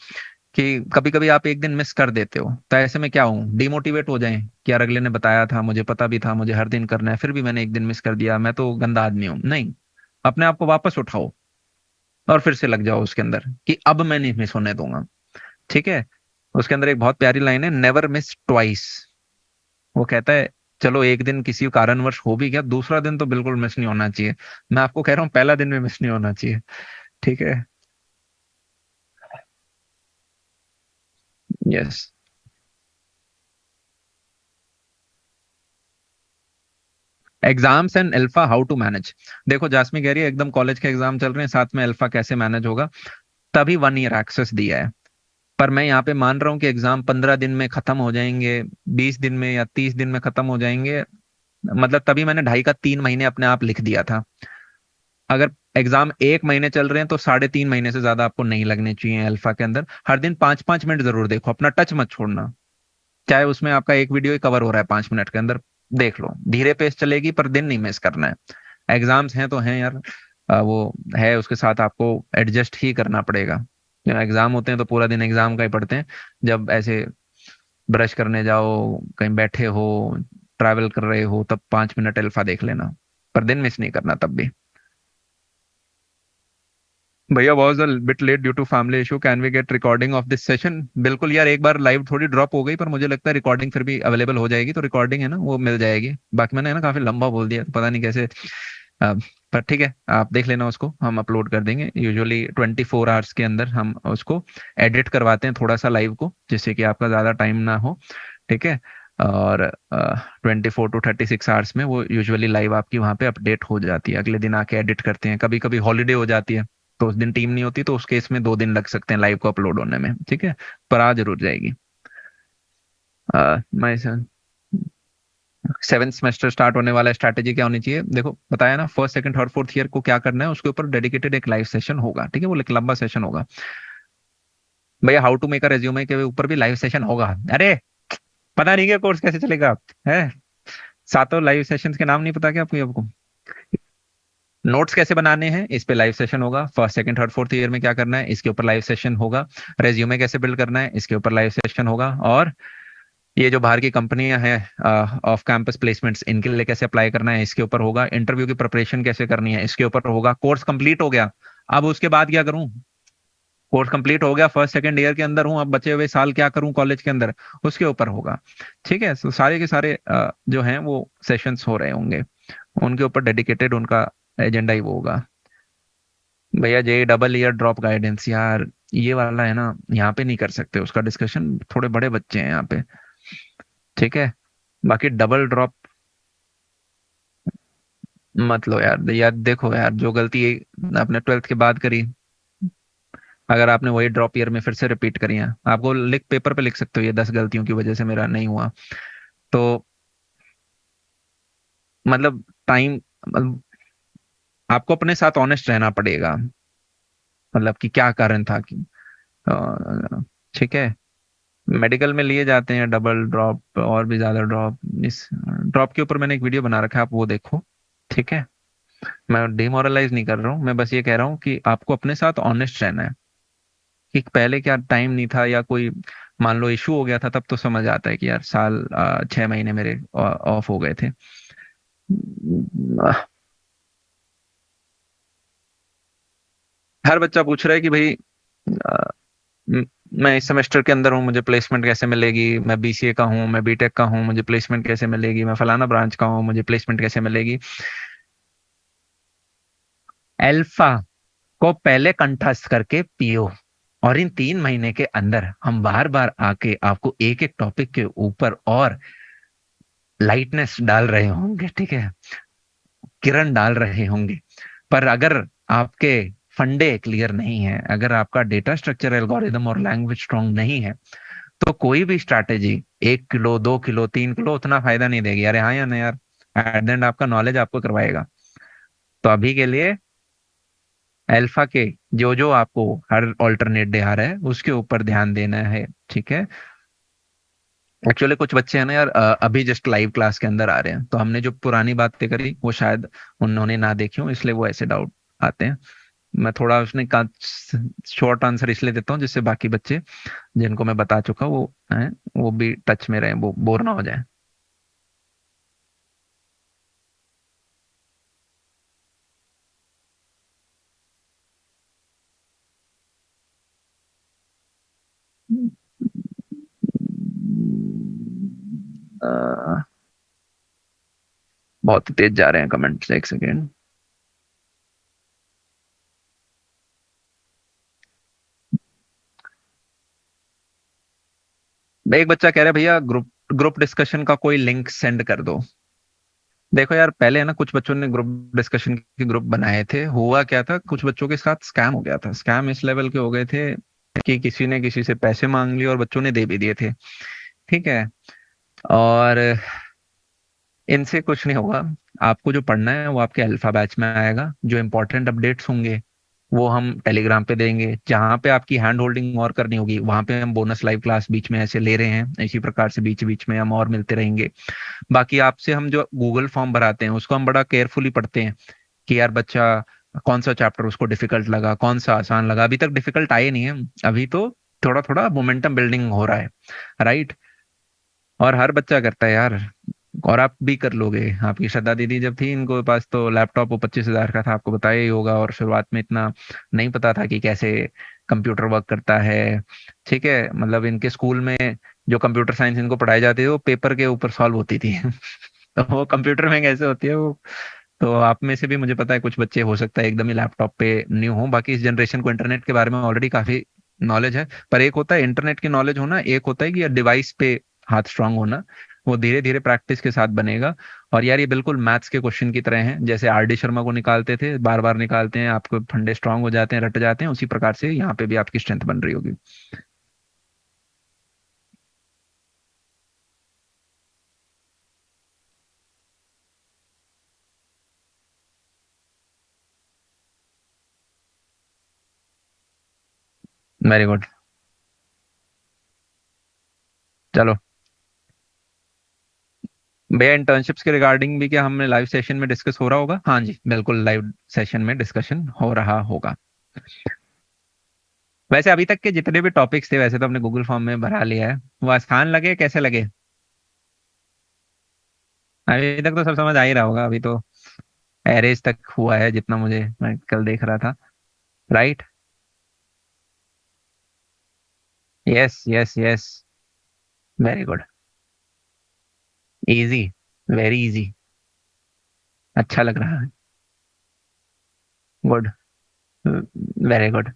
कि कभी कभी आप एक दिन मिस कर देते हो, तो ऐसे में क्या हूँ, डिमोटिवेट हो जाए कि यार अगले ने बताया था, मुझे पता भी था मुझे हर दिन करना है, फिर भी मैंने एक दिन मिस कर दिया, मैं तो गंदा आदमी हूँ। नहीं, अपने आप को वापस उठाओ और फिर से लग जाओ उसके अंदर कि अब मैं नहीं मिस होने दूंगा। ठीक है। उसके अंदर एक बहुत प्यारी लाइन है, नेवर मिस ट्वाइस। वो कहता है चलो एक दिन किसी कारणवश हो भी गया, दूसरा दिन तो बिल्कुल मिस नहीं होना चाहिए। मैं आपको कह रहा हूँ पहला दिन भी मिस नहीं होना चाहिए। ठीक है। Yes. Exams and alpha how to manage. देखो जासमी कह रही है एकदम कॉलेज के एग्जाम चल रहे हैं, साथ में अल्फा कैसे मैनेज होगा। तभी 1 ईयर एक्सेस दिया है। पर मैं यहाँ पे मान रहा हूँ कि एग्जाम 15 दिन में खत्म हो जाएंगे, 20 दिन में या 30 दिन में खत्म हो जाएंगे। मतलब तभी मैंने 2.5 का 3 महीने अपने आप लिख दिया था। अगर एग्जाम 1 महीने चल रहे हैं तो 3.5 महीने से ज्यादा आपको नहीं लगने चाहिए अल्फा के अंदर। हर दिन 5-5 मिनट जरूर देखो, अपना टच मत छोड़ना। चाहे उसमें आपका एक वीडियो ही कवर हो रहा है 5 मिनट के अंदर, देख लो, धीरे पेस चलेगी पर दिन नहीं मिस करना है। एग्जाम्स हैं तो हैं यार, वो है, उसके साथ आपको एडजस्ट ही करना पड़ेगा। एग्जाम होते हैं तो पूरा दिन एग्जाम का ही पढ़ते हैं। जब ऐसे ब्रश करने जाओ, कहीं बैठे हो, ट्रैवल कर रहे हो, तब 5 मिनट अल्फा देख लेना, पर दिन मिस नहीं करना तब भी। भैया was a bit late due to family issue, can we get recording of this session? बिल्कुल यार, एक बार लाइव थोड़ी ड्रॉप हो गई, पर मुझे लगता है रिकॉर्डिंग फिर भी अवेलेबल हो जाएगी, तो रिकॉर्डिंग है ना वो मिल जाएगी। बाकी मैंने है ना काफी लंबा बोल दिया, पता नहीं कैसे। अ, पर ठीक है, आप देख लेना उसको, हम अपलोड कर देंगे। यूजुअली 24 आवर्स के अंदर हम उसको एडिट करवाते हैं थोड़ा सा लाइव को, जिससे कि आपका ज्यादा टाइम ना हो। ठीक है। और 24 to 36 आवर्स में वो यूजुअली लाइव आपकी वहाँ पे अपडेट हो जाती है, अगले दिन आके एडिट करते हैं। कभी कभी हॉलीडे हो जाती है तो उस दिन टीम नहीं होती, तो उस केस में 2 दिन लग सकते हैं लाइव को अपलोड होने में। ठीक है। पर आ जरूर जाएगी। मैं 7th सेमेस्टर स्टार्ट होने वाला है, स्ट्रैटेजी क्या होनी चाहिए? देखो बताया ना, first second third fourth year को क्या करना है, उसके ऊपर डेडिकेटेड एक लाइव सेशन होगा। ठीक है, वो एक लंबा सेशन होगा। भैया how to make a resume के ऊपर भी लाइव सेशन होगा। अरे पता नहीं क्या कोर्स कैसे चलेगा? है, सातों लाइव सेशंस के नाम नहीं पता क्या आपको? आपको नोट्स कैसे बनाने हैं, इस पे लाइव सेशन होगा। First second third fourth year में क्या करना है, इसके ऊपर लाइव सेशन होगा। रेज्यूमे कैसे बिल्ड करना है, इसके ऊपर लाइव सेशन होगा। और ये जो बाहर की कंपनियां हैं, ऑफ कैंपस प्लेसमेंट्स, इनके लिए कैसे अप्लाई करना है, इसके ऊपर होगा। इंटरव्यू की प्रिपरेशन कैसे करनी है, इसके ऊपर होगा। कोर्स कंप्लीट हो गया, अब उसके बाद क्या करूं? कोर्स कंप्लीट हो गया, फर्स्ट सेकंड ईयर के अंदर हूं, अब बचे हुए साल क्या करूं कॉलेज के अंदर, उसके ऊपर होगा। ठीक है, तो सारे के सारे जो हैं वो सेशंस हो रहे होंगे, उनके ऊपर डेडिकेटेड उनका एजेंडा ही वो होगा। भैया जे डबल ईयर ड्रॉप गाइडेंस, यार ये वाला है ना, यहाँ पे नहीं कर सकते उसका डिस्कशन, थोड़े बड़े बच्चे हैं यहाँ पे। ठीक है। बाकी डबल ड्रॉप मत लो यार। यार देखो यार, जो गलती आपने 12th के बाद करी, अगर आपने वही ड्रॉप ईयर में फिर से रिपीट करी है, आपको लिख पेपर पे लिख सकते हो ये 10 गलतियों की वजह से मेरा नहीं हुआ। तो मतलब टाइम, मतलब आपको अपने साथ ऑनेस्ट रहना पड़ेगा, मतलब कि क्या कारण था कि ठीक है। मेडिकल में लिए जाते हैं डबल ड्रॉप और भी ज्यादा ड्रॉप। इस ड्रॉप के ऊपर मैंने एक वीडियो बना रखा है, आप वो देखो। ठीक है। मैं डिमोरलाइज नहीं कर रहा हूँ, मैं बस ये कह रहा हूँ कि आपको अपने साथ ऑनेस्ट रहना है कि पहले क्या टाइम नहीं था, या कोई मान लो इशू हो गया था, तब तो समझ आता है कि यार 6 महीने मेरे ऑफ हो गए थे। हर बच्चा पूछ रहा है कि भाई अ, म- मैं इस सेमेस्टर के अंदर हूँ, मुझे प्लेसमेंट कैसे मिलेगी? मैं बीसीए का हूँ, मैं बीटेक का हूँ, मुझे प्लेसमेंट कैसे मिलेगी? मैं फलाना ब्रांच का हूँ, मुझे प्लेसमेंट कैसे मिलेगी? अल्फा को पहले कंठस्थ करके पियो, और इन 3 महीने के अंदर हम बार बार आके आपको एक एक टॉपिक के ऊपर और लाइटनेस डाल रहे होंगे। ठीक है, किरण डाल रहे होंगे। पर अगर आपके फंडे क्लियर नहीं है, अगर आपका डेटा स्ट्रक्चर, एल्गोरिदम और लैंग्वेज स्ट्रांग नहीं है, तो कोई भी स्ट्रैटेजी 1 किलो 2 किलो 3 किलो उतना फायदा नहीं देगी। अरे हाँ या नहीं यार? एट द एंड आपका नॉलेज आपको करवाएगा। तो अभी के लिए अल्फा के जो जो आपको हर ऑल्टरनेट डे आ रहा है उसके ऊपर ध्यान देना है। ठीक है। एक्चुअली कुछ बच्चे हैं ना यार, अभी जस्ट लाइव क्लास के अंदर आ रहे हैं, तो हमने जो पुरानी बातें करी वो शायद उन्होंने ना देखी हो, इसलिए वो ऐसे डाउट आते हैं। मैं थोड़ा उसने का शॉर्ट आंसर इसलिए देता हूँ जिससे बाकी बच्चे जिनको मैं बता चुका वो हैं, वो भी टच में रहे, वो बोर ना हो जाए। अ, बहुत तेज जा रहे हैं कमेंट्स, एक सेकेंड। एक बच्चा कह रहा है भैया ग्रुप ग्रुप डिस्कशन का कोई लिंक सेंड कर दो। देखो यार, पहले है ना कुछ बच्चों ने ग्रुप डिस्कशन के ग्रुप बनाए थे, हुआ क्या था कुछ बच्चों के साथ स्कैम हो गया था। स्कैम इस लेवल के हो गए थे कि किसी ने किसी से पैसे मांग लिए और बच्चों ने दे भी दिए थे। ठीक है। और इनसे कुछ नहीं होगा। आपको जो पढ़ना है वो आपके अल्फा बैच में आएगा। जो इंपॉर्टेंट अपडेट्स होंगे वो हम टेलीग्राम पे देंगे। जहां पे आपकी हैंड होल्डिंग और करनी होगी वहां पे हम बोनस लाइव क्लास बीच में ऐसे ले रहे हैं, इसी प्रकार से बीच बीच में हम और मिलते रहेंगे। बाकी आपसे हम जो गूगल फॉर्म भराते हैं उसको हम बड़ा केयरफुली पढ़ते हैं कि यार बच्चा कौन सा चैप्टर उसको डिफिकल्ट लगा, कौन सा आसान लगा। अभी तक डिफिकल्ट आए नहीं है, अभी तो थोड़ा थोड़ा मोमेंटम बिल्डिंग हो रहा है। राइट। और हर बच्चा करता है यार, और आप भी कर लोगे। आपकी श्रद्धा दीदी जब थी इनको पास तो लैपटॉप वो 25,000 का था, आपको बताया ही होगा। और शुरुआत में इतना नहीं पता था कि कैसे कंप्यूटर वर्क करता है। ठीक है, मतलब इनके स्कूल में जो कंप्यूटर साइंस इनको पढ़ाई जाती है वो पेपर के ऊपर सॉल्व होती थी तो वो कंप्यूटर में कैसे होती है वो। तो आप में से भी मुझे पता है कुछ बच्चे हो सकता है एकदम ही लैपटॉप पे न्यू हो। बाकी इस जनरेशन को इंटरनेट के बारे में ऑलरेडी काफी नॉलेज है। पर एक होता है इंटरनेट की नॉलेज होना, एक होता है कि डिवाइस पे हाथ स्ट्रांग होना। वो धीरे धीरे प्रैक्टिस के साथ बनेगा। और यार ये बिल्कुल मैथ्स के क्वेश्चन की तरह हैं, जैसे आर डी शर्मा को निकालते थे, बार बार निकालते हैं, आपको फंडे स्ट्रांग हो जाते हैं, रट जाते हैं, उसी प्रकार से यहाँ पे भी आपकी स्ट्रेंथ बन रही होगी। Very good. चलो भैया, इंटर्नशिप्स के रिगार्डिंग भी क्या हमें लाइव सेशन में डिस्कस हो रहा होगा? हाँ जी बिल्कुल, लाइव सेशन में डिस्कशन हो रहा होगा। वैसे अभी तक के जितने भी टॉपिक्स थे वैसे तो हमने गूगल फॉर्म में भरा लिया है। वो आसान लगे कैसे लगे? अभी तक तो सब समझ आ ही रहा होगा। अभी तो एरेज तक हुआ है जितना मुझे मैं कल देख रहा था। Right. Yes yes yes. Very good. Easy. Very easy. अच्छा लग रहा है। गुड। Very good.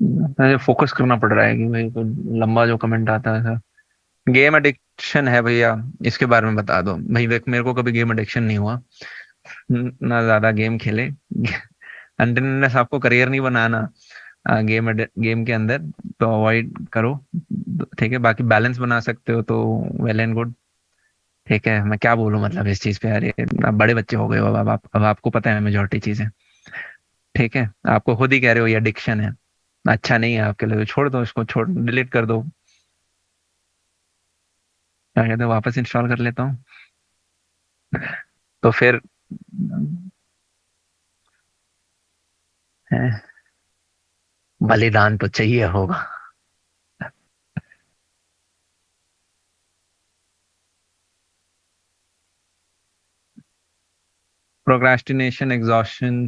मुझे फोकस करना पड़ रहा है कि भाई कोई लंबा जो कमेंट आता है। गेम एडिक्शन है भैया, इसके बारे में बता दो भाई। देख मेरे को कभी गेम एडिक्शन नहीं हुआ, ना ज्यादा गेम खेले अनटिल आपको करियर नहीं बनाना गेम के अंदर तो अवॉइड करो। ठीक है, बाकी बैलेंस बना सकते हो तो वेल एंड गुड। ठीक है, मैं क्या बोलूं मतलब इस चीज पे यार, ये आप बड़े बच्चे हो गए हो, अब आपको पता है मेजोरिटी चीजें। ठीक है, आपको खुद ही कह रहे हो ये एडिक्शन है, अच्छा नहीं है आपके लिए, तो छोड़ दो इसको, छोड़ डिलीट कर दो। क्या कहते हो, वापस इंस्टॉल कर लेता हूँ तो फिर बलिदान तो चाहिए होगा। प्रोक्रास्टिनेशन, एग्जॉशन,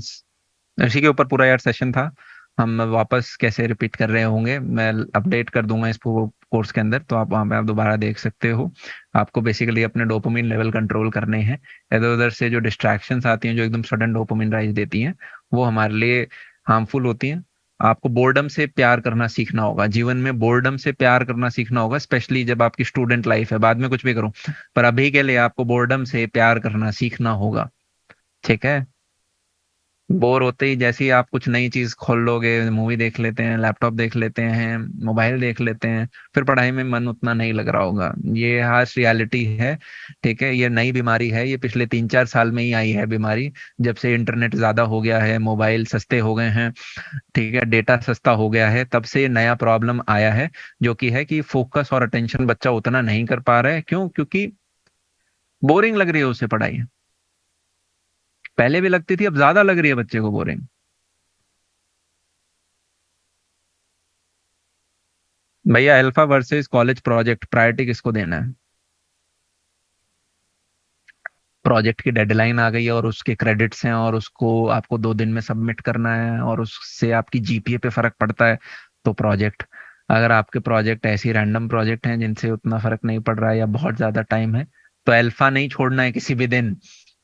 इसी के ऊपर पूरा यार सेशन था। हम वापस कैसे रिपीट कर रहे होंगे मैं अपडेट कर दूंगा इस कोर्स के अंदर, तो आप वहां पे आप दोबारा देख सकते हो। आपको बेसिकली अपने डोपामिन लेवल कंट्रोल करने हैं। इधर उधर से जो डिस्ट्रैक्शंस आती हैं जो एकदम सडन डोपामिन राइज देती हैं वो हमारे लिए हार्मफुल होती हैं। आपको बोर्डम से प्यार करना सीखना होगा, जीवन में बोर्डम से प्यार करना सीखना होगा, स्पेशली जब आपकी स्टूडेंट लाइफ है। बाद में कुछ भी करो, पर अभी के लिए आपको बोर्डम से प्यार करना सीखना होगा। ठीक है। बोर होते ही जैसे ही आप कुछ नई चीज खोल लोगे, मूवी देख लेते हैं, लैपटॉप देख लेते हैं, मोबाइल देख लेते हैं, फिर पढ़ाई में मन उतना नहीं लग रहा होगा। ये हार्श रियलिटी है। ठीक है, ये नई बीमारी है, ये पिछले 3-4 साल में ही आई है बीमारी। जब से इंटरनेट ज्यादा हो गया है, मोबाइल सस्ते हो गए हैं, ठीक है, डेटा सस्ता हो गया है, तब से ये नया प्रॉब्लम आया है। जो कि है कि फोकस और अटेंशन बच्चा उतना नहीं कर पा रहा है। क्यों? क्योंकि बोरिंग लग रही है उसे पढ़ाई। पहले भी लगती थी, अब ज्यादा लग रही है बच्चे को बोरिंग। भैया, alpha versus college project, priority किसको देना है? प्रोजेक्ट की डेडलाइन आ गई है और उसके क्रेडिट्स हैं और उसको आपको 2 दिन में सबमिट करना है और उससे आपकी जीपीए पे फर्क पड़ता है, तो प्रोजेक्ट। अगर आपके प्रोजेक्ट ऐसी रैंडम प्रोजेक्ट हैं जिनसे उतना फर्क नहीं पड़ रहा है या बहुत ज्यादा टाइम है, तो अल्फा नहीं छोड़ना है किसी भी दिन।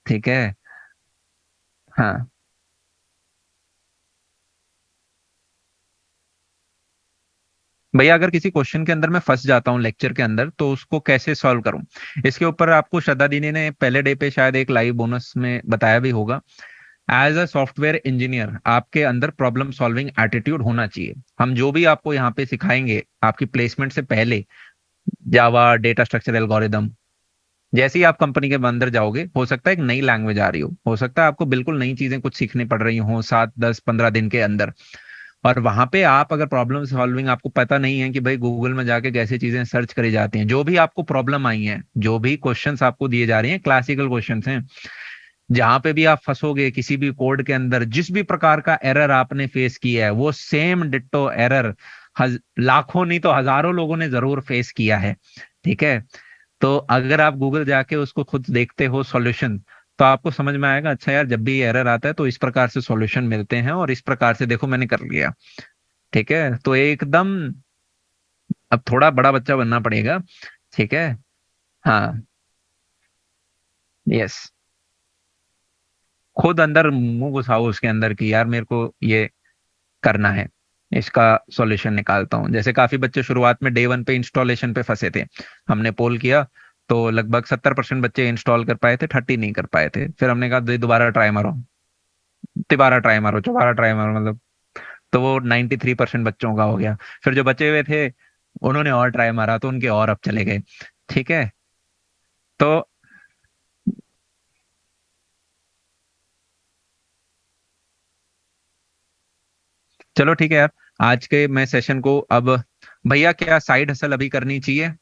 ठीक है। हाँ भैया, अगर किसी क्वेश्चन के अंदर मैं फंस जाता हूँ लेक्चर के अंदर, तो उसको कैसे सॉल्व करूं? इसके ऊपर आपको श्रद्धा दीदी ने पहले डे पे शायद एक लाइव बोनस में बताया भी होगा। एज अ सॉफ्टवेयर इंजीनियर आपके अंदर प्रॉब्लम सॉल्विंग एटीट्यूड होना चाहिए। हम जो भी आपको यहाँ पे सिखाएंगे आपकी प्लेसमेंट से पहले, जावा, डेटा स्ट्रक्चर एल्गोरिदम, जैसे ही आप कंपनी के अंदर जाओगे, हो सकता है एक नई लैंग्वेज आ रही हो सकता है आपको बिल्कुल नई चीजें कुछ सीखनी पड़ रही हो 7, 10, 15 दिन के अंदर। और वहां पे आप अगर प्रॉब्लम सॉल्विंग आपको पता नहीं है कि भाई गूगल में जाके कैसे चीजें सर्च करी जाती हैं, जो भी आपको प्रॉब्लम आई है, जो भी क्वेश्चंस आपको दिए जा रहे हैं क्लासिकल क्वेश्चंस हैं, जहां पे भी आप फंसोगे किसी भी कोड के अंदर, जिस भी प्रकार का एरर आपने फेस किया है, वो सेम डिट्टो एरर लाखों नहीं तो हजारों लोगों ने जरूर फेस किया है। ठीक है। तो अगर आप गूगल जाके उसको खुद देखते हो सॉल्यूशन, तो आपको समझ में आएगा, अच्छा यार, जब भी एरर आता है तो इस प्रकार से सॉल्यूशन मिलते हैं और इस प्रकार से देखो मैंने कर लिया। ठीक है, तो एकदम अब थोड़ा बड़ा बच्चा बनना पड़ेगा। ठीक है। हाँ। यस। खुद अंदर मुंह घुसाओ उसके अंदर कि यार मेरे को ये करना है, इसका सॉल्यूशन निकालता हूँ। जैसे काफी बच्चे शुरुआत में डे 1 पे इंस्टॉलेशन पे फंसे थे। हमने पोल किया तो लगभग 70% बच्चे इंस्टॉल कर पाए थे, 30 नहीं कर पाए थे। फिर हमने कहा दोबारा ट्राई मारो, तिबारा ट्राई मारो, चौबारा ट्राई मारो, मतलब तो वो 93% बच्चों का हो गया। फिर जो बचे हुए थे उन्होंने और ट्राई मारा तो उनके और अब चले गए। ठीक है। तो चलो ठीक है यार, आज के मैं सेशन को अब, भैया क्या साइड हसल अभी करनी चाहिए?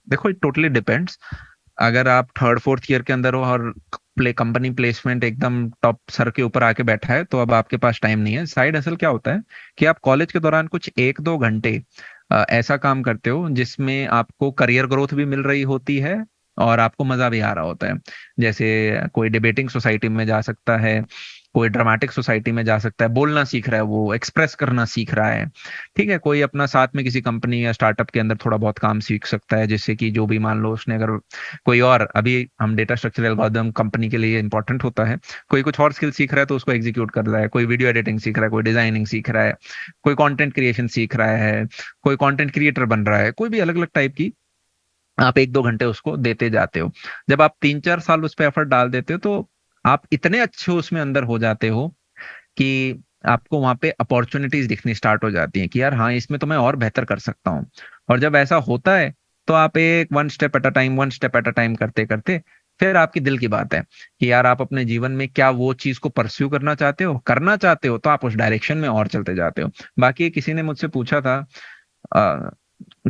देखो, इट टोटली डिपेंड्स। अगर आप थर्ड फोर्थ ईयर के अंदर हो और कंपनी प्लेसमेंट एकदम टॉप सर के ऊपर आके बैठा है, तो अब आपके पास टाइम नहीं है। साइड हसल क्या होता है कि आप कॉलेज के दौरान कुछ 1-2 घंटे ऐसा काम करते हो जिसमें आपको करियर ग्रोथ भी मिल रही होती है और आपको मजा भी आ रहा होता है। जैसे कोई डिबेटिंग सोसाइटी में जा सकता है, कोई ड्रामेटिक सोसाइटी में जा सकता है, बोलना सीख रहा है, वो एक्सप्रेस करना सीख रहा है। ठीक है, कोई अपना साथ में किसी कंपनी या स्टार्टअप के अंदर थोड़ा बहुत काम सीख सकता है, जिससे कि जो भी मान लो उसने अगर कोई और, अभी हम डेटा स्ट्रक्चर एल्गोरिथम कंपनी के लिए इंपॉर्टेंट होता है, कोई कुछ और स्किल सीख रहा है तो उसको एग्जीक्यूट कर रहा है, कोई वीडियो एडिटिंग सीख रहा है, कोई डिजाइनिंग सीख रहा है, कोई कंटेंट क्रिएशन सीख रहा है, कोई कंटेंट क्रिएटर बन रहा है, कोई भी अलग अलग टाइप की, आप 1-2 घंटे उसको देते जाते हो। जब आप 3-4 साल उस पर एफर्ट डाल देते हो, तो आप इतने अच्छे उसमें अंदर हो जाते हो कि आपको वहां पे अपॉर्चुनिटीज दिखनी स्टार्ट हो जाती हैं कि यार हाँ, इसमें तो मैं और बेहतर कर सकता हूँ। और जब ऐसा होता है तो आप एक one step at a time करते करते, फिर आपकी दिल की बात है कि यार आप अपने जीवन में क्या वो चीज को परस्यू करना चाहते हो तो आप उस डायरेक्शन में और चलते जाते हो। बाकी किसी ने मुझसे पूछा था, अ,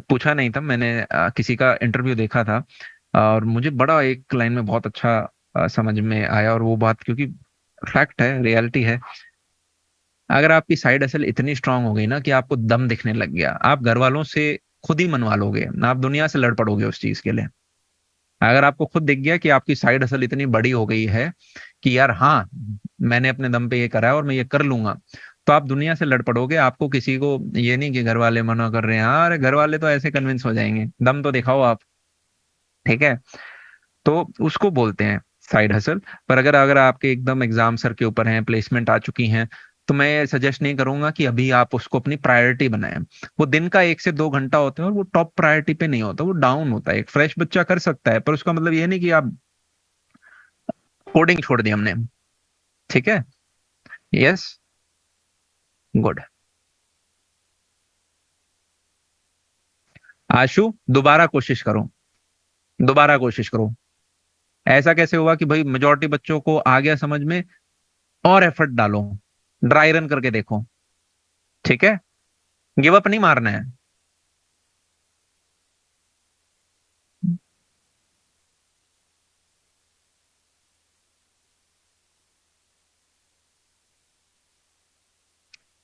पूछा नहीं था मैंने, किसी का इंटरव्यू देखा था और मुझे बड़ा एक लाइन में बहुत अच्छा समझ में आया, और वो बात क्योंकि फैक्ट है, रियलिटी है। अगर आपकी साइड हसल इतनी स्ट्रांग हो गई ना कि आपको दम दिखने लग गया, आप घर वालों से खुद ही मनवा लोगे, आप दुनिया से लड़ पड़ोगे उस चीज के लिए। अगर आपको खुद दिख गया कि आपकी साइड हसल इतनी बड़ी हो गई है कि यार हाँ, मैंने अपने दम पे ये करा है और मैं ये कर लूंगा, तो आप दुनिया से लड़ पड़ोगे। आपको किसी को ये नहीं कि घर वाले मना कर रहे हैं, हाँ, अरे घर वाले तो ऐसे कन्विंस हो जाएंगे, दम तो दिखाओ आप। ठीक है। तो उसको बोलते हैं साइड हसल। पर अगर अगर आपके एकदम एग्जाम सर के ऊपर हैं, प्लेसमेंट आ चुकी हैं, तो मैं सजेस्ट नहीं करूंगा कि अभी आप उसको अपनी प्रायोरिटी बनाएं। वो दिन का 1 से 2 घंटा होता है और वो टॉप प्रायोरिटी पे नहीं होता, वो डाउन होता है। एक फ्रेश बच्चा कर सकता है, पर उसका मतलब ये नहीं कि आप कोडिंग छोड़ दी हमने। ठीक है। Yes, good. आशु, दोबारा कोशिश करो, दोबारा कोशिश करो। ऐसा कैसे हुआ कि भाई मेजोरिटी बच्चों को आ गया समझ में? और एफर्ट डालो, ड्राई रन करके देखो। ठीक है, गिव अप नहीं मारना है।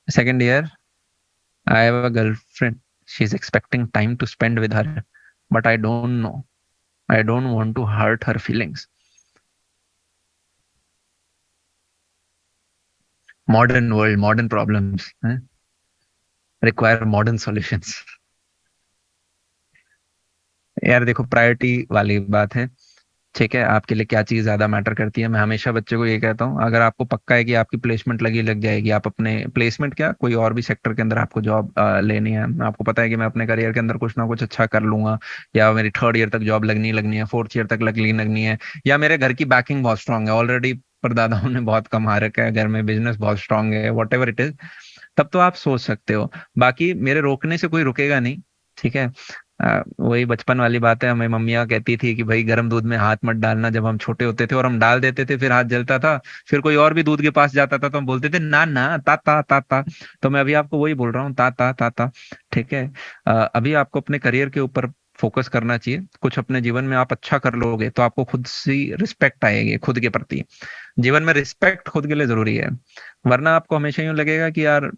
Second year, I have a girlfriend, she is expecting time to spend with her, but I don't know, I don't want to hurt her feelings. Modern world, modern problems require modern solutions. यार देखो, priority वाली बात है। ठीक है, आपके लिए क्या चीज ज्यादा मैटर करती है? मैं हमेशा बच्चे को ये कहता हूँ, अगर आपको पक्का है कि आपकी प्लेसमेंट लगी लग जाएगी, आप अपने प्लेसमेंट क्या कोई और भी सेक्टर के अंदर आपको जॉब लेनी है, आपको पता है कि मैं अपने करियर के अंदर कुछ ना कुछ अच्छा कर लूंगा, या मेरी थर्ड ईयर तक जॉब लगनी लगनी है, फोर्थ ईयर तक लगनी लगनी है, या मेरे घर की बैकिंग बहुत स्ट्रांग है, ऑलरेडी परदादाओं ने बहुत कमा रखा है, घर में बिजनेस बहुत स्ट्रांग है, वॉट एवर इट इज, तब तो आप सोच सकते हो। बाकी मेरे रोकने से कोई रुकेगा नहीं। ठीक है। वही बचपन वाली बात है, हमें मम्मियाँ कहती थी कि भाई गर्म दूध में हाथ मत डालना, जब हम छोटे होते थे और हम डाल देते थे फिर हाथ जलता था, फिर कोई और भी दूध के पास जाता था तो हम बोलते थे ना ना, ता ता ता ता। तो मैं अभी आपको वही बोल रहा हूँ, ता ता ता ता। ठीक है। अभी आपको अपने करियर के ऊपर फोकस करना चाहिए। कुछ अपने जीवन में आप अच्छा कर लोगे तो आपको खुद से रिस्पेक्ट आएगी खुद के प्रति। जीवन में रिस्पेक्ट खुद के लिए जरूरी है, वरना आपको हमेशा यूं लगेगा कि यार,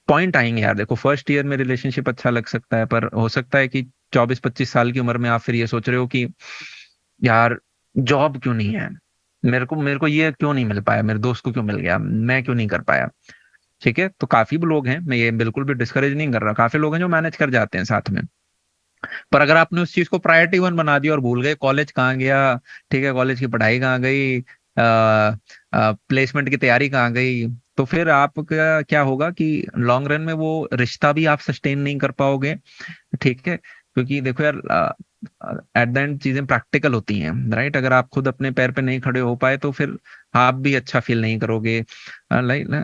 पॉइंट आएंगे यार। देखो, फर्स्ट ईयर में रिलेशनशिप अच्छा लग सकता है, पर हो सकता है कि 24-25 साल की उम्र में आप फिर ये सोच रहे हो कि यार, जॉब क्यों नहीं है, मेरे को ये क्यों नहीं मिल पाया, मेरे दोस्त को क्यों मिल गया, मैं क्यों नहीं कर पाया। ठीक है, तो काफी लोग हैं, मैं ये बिल्कुल भी डिस्करेज नहीं कर रहा, काफी लोग हैं जो मैनेज कर जाते हैं साथ में। पर अगर आपने उस चीज को प्रायोरिटी वन बना दिया और भूल गए कॉलेज कहाँ गया, ठीक है, कॉलेज की पढ़ाई कहाँ गई, प्लेसमेंट की तैयारी कहाँ गई, तो फिर आपका क्या होगा कि लॉन्ग रन में वो रिश्ता भी आप सस्टेन नहीं कर पाओगे। ठीक है, क्योंकि देखो यार, एट द एंड चीजें प्रैक्टिकल होती हैं, राइट? अगर आप खुद अपने पैर पे नहीं खड़े हो पाए तो फिर आप भी अच्छा फील नहीं करोगे। लाइक ना,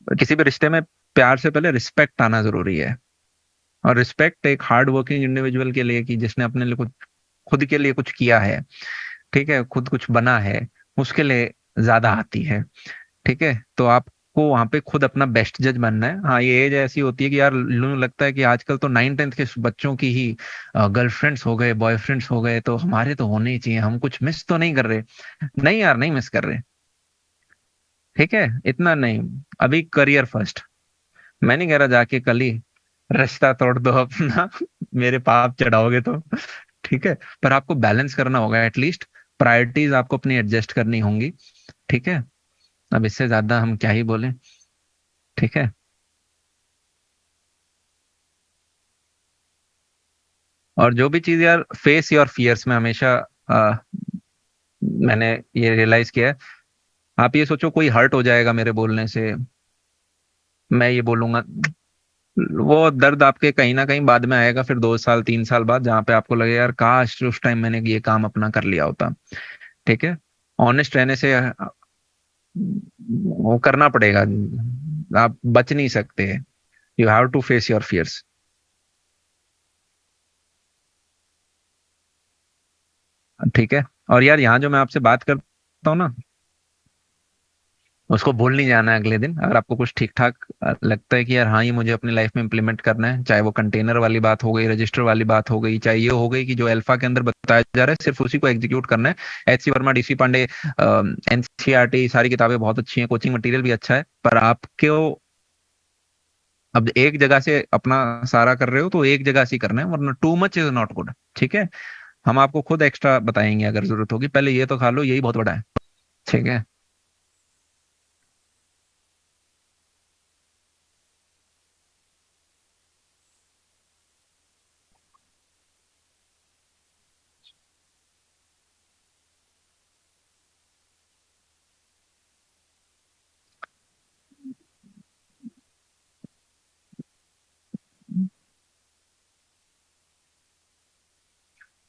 किसी भी रिश्ते में प्यार से पहले रिस्पेक्ट आना जरूरी है। और रिस्पेक्ट एक हार्ड वर्किंग इंडिविजुअल के लिए, कि जिसने अपने लिए कुछ, खुद के लिए कुछ किया है, ठीक है, खुद कुछ बना है, उसके लिए ज्यादा आती है। ठीक है, तो आपको वहां पे खुद अपना बेस्ट जज बनना है। हाँ, ये एज ऐसी होती है कि यार, लोगों लगता है कि आजकल तो 9th-10th के बच्चों की ही गर्लफ्रेंड्स हो गए, बॉयफ्रेंड्स हो गए, तो हमारे तो होने ही चाहिए, हम कुछ मिस तो नहीं कर रहे। नहीं यार, नहीं मिस कर रहे। ठीक है, इतना नहीं। अभी करियर फर्स्ट। मैं नहीं कह रहा जाके कल ही रिश्ता तोड़ दो अपना मेरे पाप चढ़ाओगे तो। ठीक है, पर आपको बैलेंस करना होगा एटलीस्ट, प्रायोरिटीज आपको अपनी एडजस्ट करनी होंगी। ठीक है, अब इससे ज्यादा हम क्या ही बोले। ठीक है। और जो भी चीज यार, फेस योर फियर्स में हमेशा, अ, मैंने ये रियलाइज किया है, आप ये सोचो कोई हर्ट हो जाएगा मेरे बोलने से, मैं ये बोलूंगा, वो दर्द आपके कहीं ना कहीं बाद में आएगा, फिर 2 साल 3 साल बाद, जहाँ पे आपको लगे यार, काश उस टाइम मैंने ये काम अपना कर लिया होता। ठीक है, ऑनेस्ट रहने से वो करना पड़ेगा, आप बच नहीं सकते। You have to face your fears. ठीक है। और यार, यहाँ जो मैं आपसे बात करता हूँ ना, उसको भूल नहीं जाना है अगले दिन। अगर आपको कुछ ठीक ठाक लगता है कि यार हाँ, ये मुझे अपनी लाइफ में इंप्लीमेंट करना है, चाहे वो कंटेनर वाली बात हो गई, रजिस्टर वाली बात हो गई, चाहे ये हो गई कि जो अल्फा के अंदर बताया जा रहा है सिर्फ उसी को एग्जीक्यूट करना है। H C Verma, D C Pandey, NCERT, सारी किताबें बहुत अच्छी हैं, कोचिंग मटेरियल भी अच्छा है, पर आपको अब एक जगह से अपना सारा कर रहे हो तो एक जगह से ही करना है, वरना too much is not good. ठीक है, हम आपको खुद एक्स्ट्रा बताएंगे अगर जरूरत होगी, पहले ये तो खा लो, यही बहुत बड़ा है। ठीक है।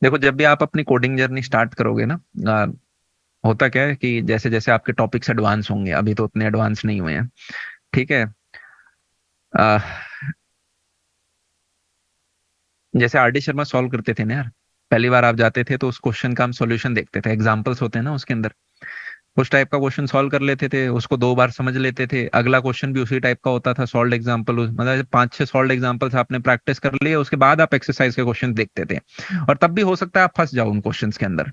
देखो, जब भी आप अपनी कोडिंग जर्नी स्टार्ट करोगे ना, होता क्या है कि जैसे जैसे आपके टॉपिक्स एडवांस होंगे, अभी तो उतने एडवांस नहीं हुए हैं, ठीक है। आ, जैसे आर डी शर्मा सॉल्व करते थे ना यार, पहली बार आप जाते थे तो उस क्वेश्चन का हम सॉल्यूशन देखते थे, एग्जाम्पल्स होते हैं ना उसके अंदर, उस टाइप का क्वेश्चन सॉल्व कर लेते थे, उसको 2 बार समझ लेते थे, अगला क्वेश्चन भी उसी टाइप का होता था, सॉल्व एग्जाम्पल, मतलब 5-6 सॉल्व एग्जाम्पल्स आपने प्रैक्टिस कर लिए, उसके बाद आप एक्सरसाइज के क्वेश्चन देखते थे, और तब भी हो सकता है आप फंस जाओ उन क्वेश्चंस के अंदर।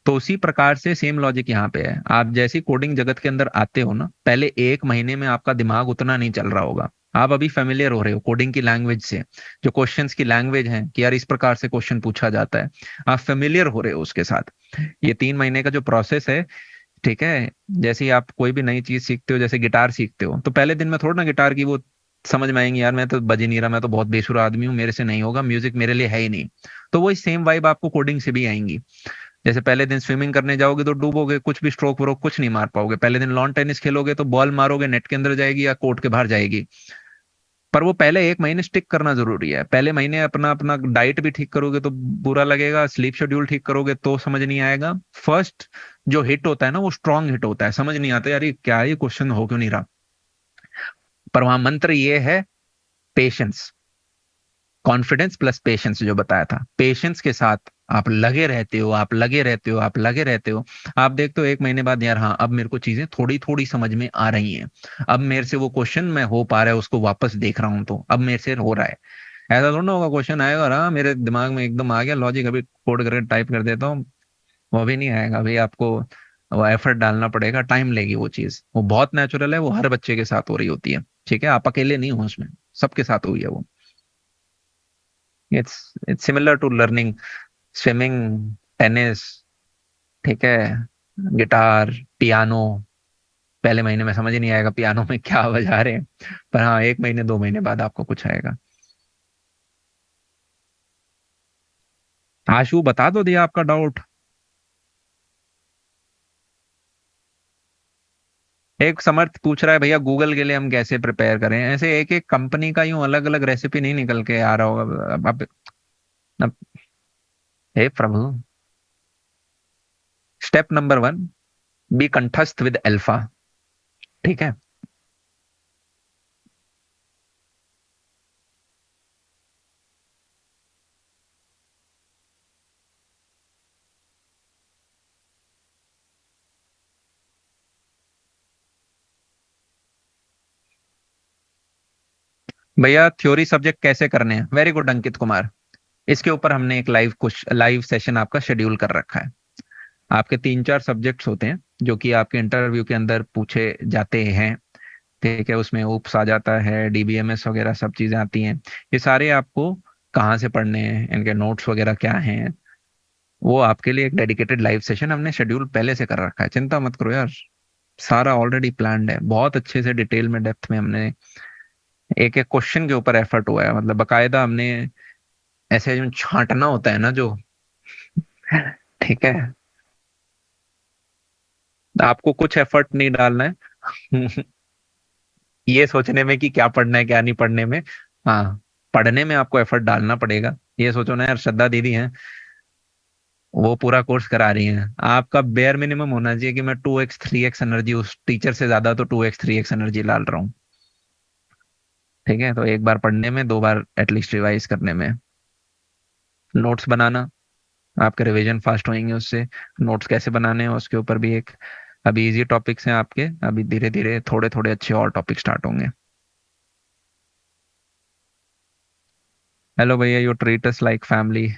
तो उसी प्रकार से सेम लॉजिक यहाँ पे है, आप जैसी कोडिंग जगत के अंदर आते हो ना, पहले 1 महीने में आपका दिमाग उतना नहीं चल रहा होगा, आप अभी फेमिलियर हो रहे हो कोडिंग की लैंग्वेज से, जो क्वेश्चंस की लैंग्वेज है कि यार इस प्रकार से क्वेश्चन पूछा जाता है, आप फेमिलियर हो रहे हो उसके साथ। ये 3 महीने का जो प्रोसेस है, ठीक है, जैसे ही आप कोई भी नई चीज सीखते हो, जैसे गिटार सीखते हो, तो पहले दिन में थोड़ा ना गिटार की वो समझ में आएंगे, यार मैं तो बज ही नहीं रहा, मैं तो बहुत बेसुरा आदमी हूँ, मेरे से नहीं होगा, म्यूजिक मेरे लिए है ही नहीं। तो वही सेम वाइब आपको कोडिंग से भी आएंगी। जैसे पहले दिन स्विमिंग करने जाओगे तो डूबोगे, कुछ भी स्ट्रोक व्रोक कुछ नहीं मार पाओगे, पहले दिन लॉन टेनिस खेलोगे तो बॉल मारोगे नेट के अंदर जाएगी या कोर्ट के बाहर जाएगी। पर वो पहले 1 महीने स्टिक करना जरूरी है, पहले महीने अपना अपना डाइट भी ठीक करोगे तो बुरा लगेगा, स्लीप शेड्यूल ठीक करोगे तो समझ नहीं आएगा। फर्स्ट जो हिट होता है ना वो स्ट्रांग हिट होता है, समझ नहीं आता यार ये क्या है, ये क्वेश्चन हो क्यों नहीं रहा। पर वहां मंत्र ये है, पेशेंस, कॉन्फिडेंस प्लस पेशेंस, जो बताया था, पेशेंस के साथ आप लगे रहते हो, आप लगे रहते हो, आप लगे रहते हो, आप देखते हो 1 महीने बाद यार हाँ अब मेरे को चीजें थोड़ी थोड़ी समझ में आ रही हैं, अब मेरे से वो क्वेश्चन मैं हो पा रहा है उसको वापस देख रहा हूँ, तो अब मेरे से हो रहा है। ऐसा थोड़ा ना होगा क्वेश्चन आएगा और हाँ मेरे दिमाग में एकदम आ गया लॉजिक, अभी कोड करके टाइप कर देता हूँ, वो भी नहीं आएगा भाई, आपको वो एफर्ट डालना पड़ेगा, टाइम लेगी वो चीज, वो बहुत नेचुरल है, वो हर बच्चे के साथ हो रही होती है, ठीक है, आप अकेले नहीं हो उसमें, सबके साथ हुई है वो। It's similar to learning swimming, tennis, ठीक है, गिटार, पियानो। पहले महीने में समझ ही नहीं आएगा पियानो में क्या बजा रहे हैं, पर हाँ 1 महीने 2 महीने बाद आपको कुछ आएगा। आशु बता दो दिया आपका डाउट। एक समर्थ पूछ रहा है भैया गूगल के लिए हम कैसे प्रिपेयर करें, ऐसे एक एक कंपनी का यूं अलग अलग रेसिपी नहीं निकल के आ रहा होगा अब हे प्रभु। स्टेप नंबर 1, बी कंठस्थ विद अल्फा, ठीक है। भैया थ्योरी सब्जेक्ट कैसे करने हैं, वेरी गुड अंकित कुमार, इसके ऊपर हमने एक लाइव कुछ लाइव सेशन आपका शेड्यूल कर रखा है। आपके 3-4 सब्जेक्ट्स होते हैं जो कि आपके इंटरव्यू के अंदर पूछे जाते हैं, ठीक है, उसमें UPS आ जाता है, DBMS वगैरह सब चीजें आती हैं, ये सारे आपको कहाँ से पढ़ने हैं, इनके नोट्स वगैरह क्या हैं, वो आपके लिए एक डेडिकेटेड लाइव सेशन हमने शेड्यूल पहले से कर रखा है, चिंता मत करो यार, सारा ऑलरेडी प्लान्ड है, बहुत अच्छे से डिटेल में डेप्थ में हमने एक एक क्वेश्चन के ऊपर एफर्ट हुआ है, मतलब बकायदा हमने ऐसे जो छांटना होता है ना जो, ठीक है, आपको कुछ एफर्ट नहीं डालना है ये सोचने में कि क्या पढ़ना है क्या नहीं पढ़ने में, हाँ पढ़ने में आपको एफर्ट डालना पड़ेगा। ये सोचो ना यार श्रद्धा दीदी हैं, वो पूरा कोर्स करा रही हैं, आपका बेयर मिनिमम होना चाहिए कि मैं 2x 3x एनर्जी उस टीचर से ज्यादा तो 2x 3x एनर्जी डाल रहा हूँ, ठीक है। तो एक बार पढ़ने में, 2 बार एटलीस्ट रिवाइज करने में, नोट्स बनाना, आपके रिवीजन फास्ट होंगे उससे, नोट्स कैसे बनाने हैं उसके ऊपर भी एक, अभी इजी टॉपिक्स हैं आपके, अभी धीरे धीरे थोड़े थोड़े अच्छे और टॉपिक स्टार्ट होंगे। हेलो भैया, you treat us like family,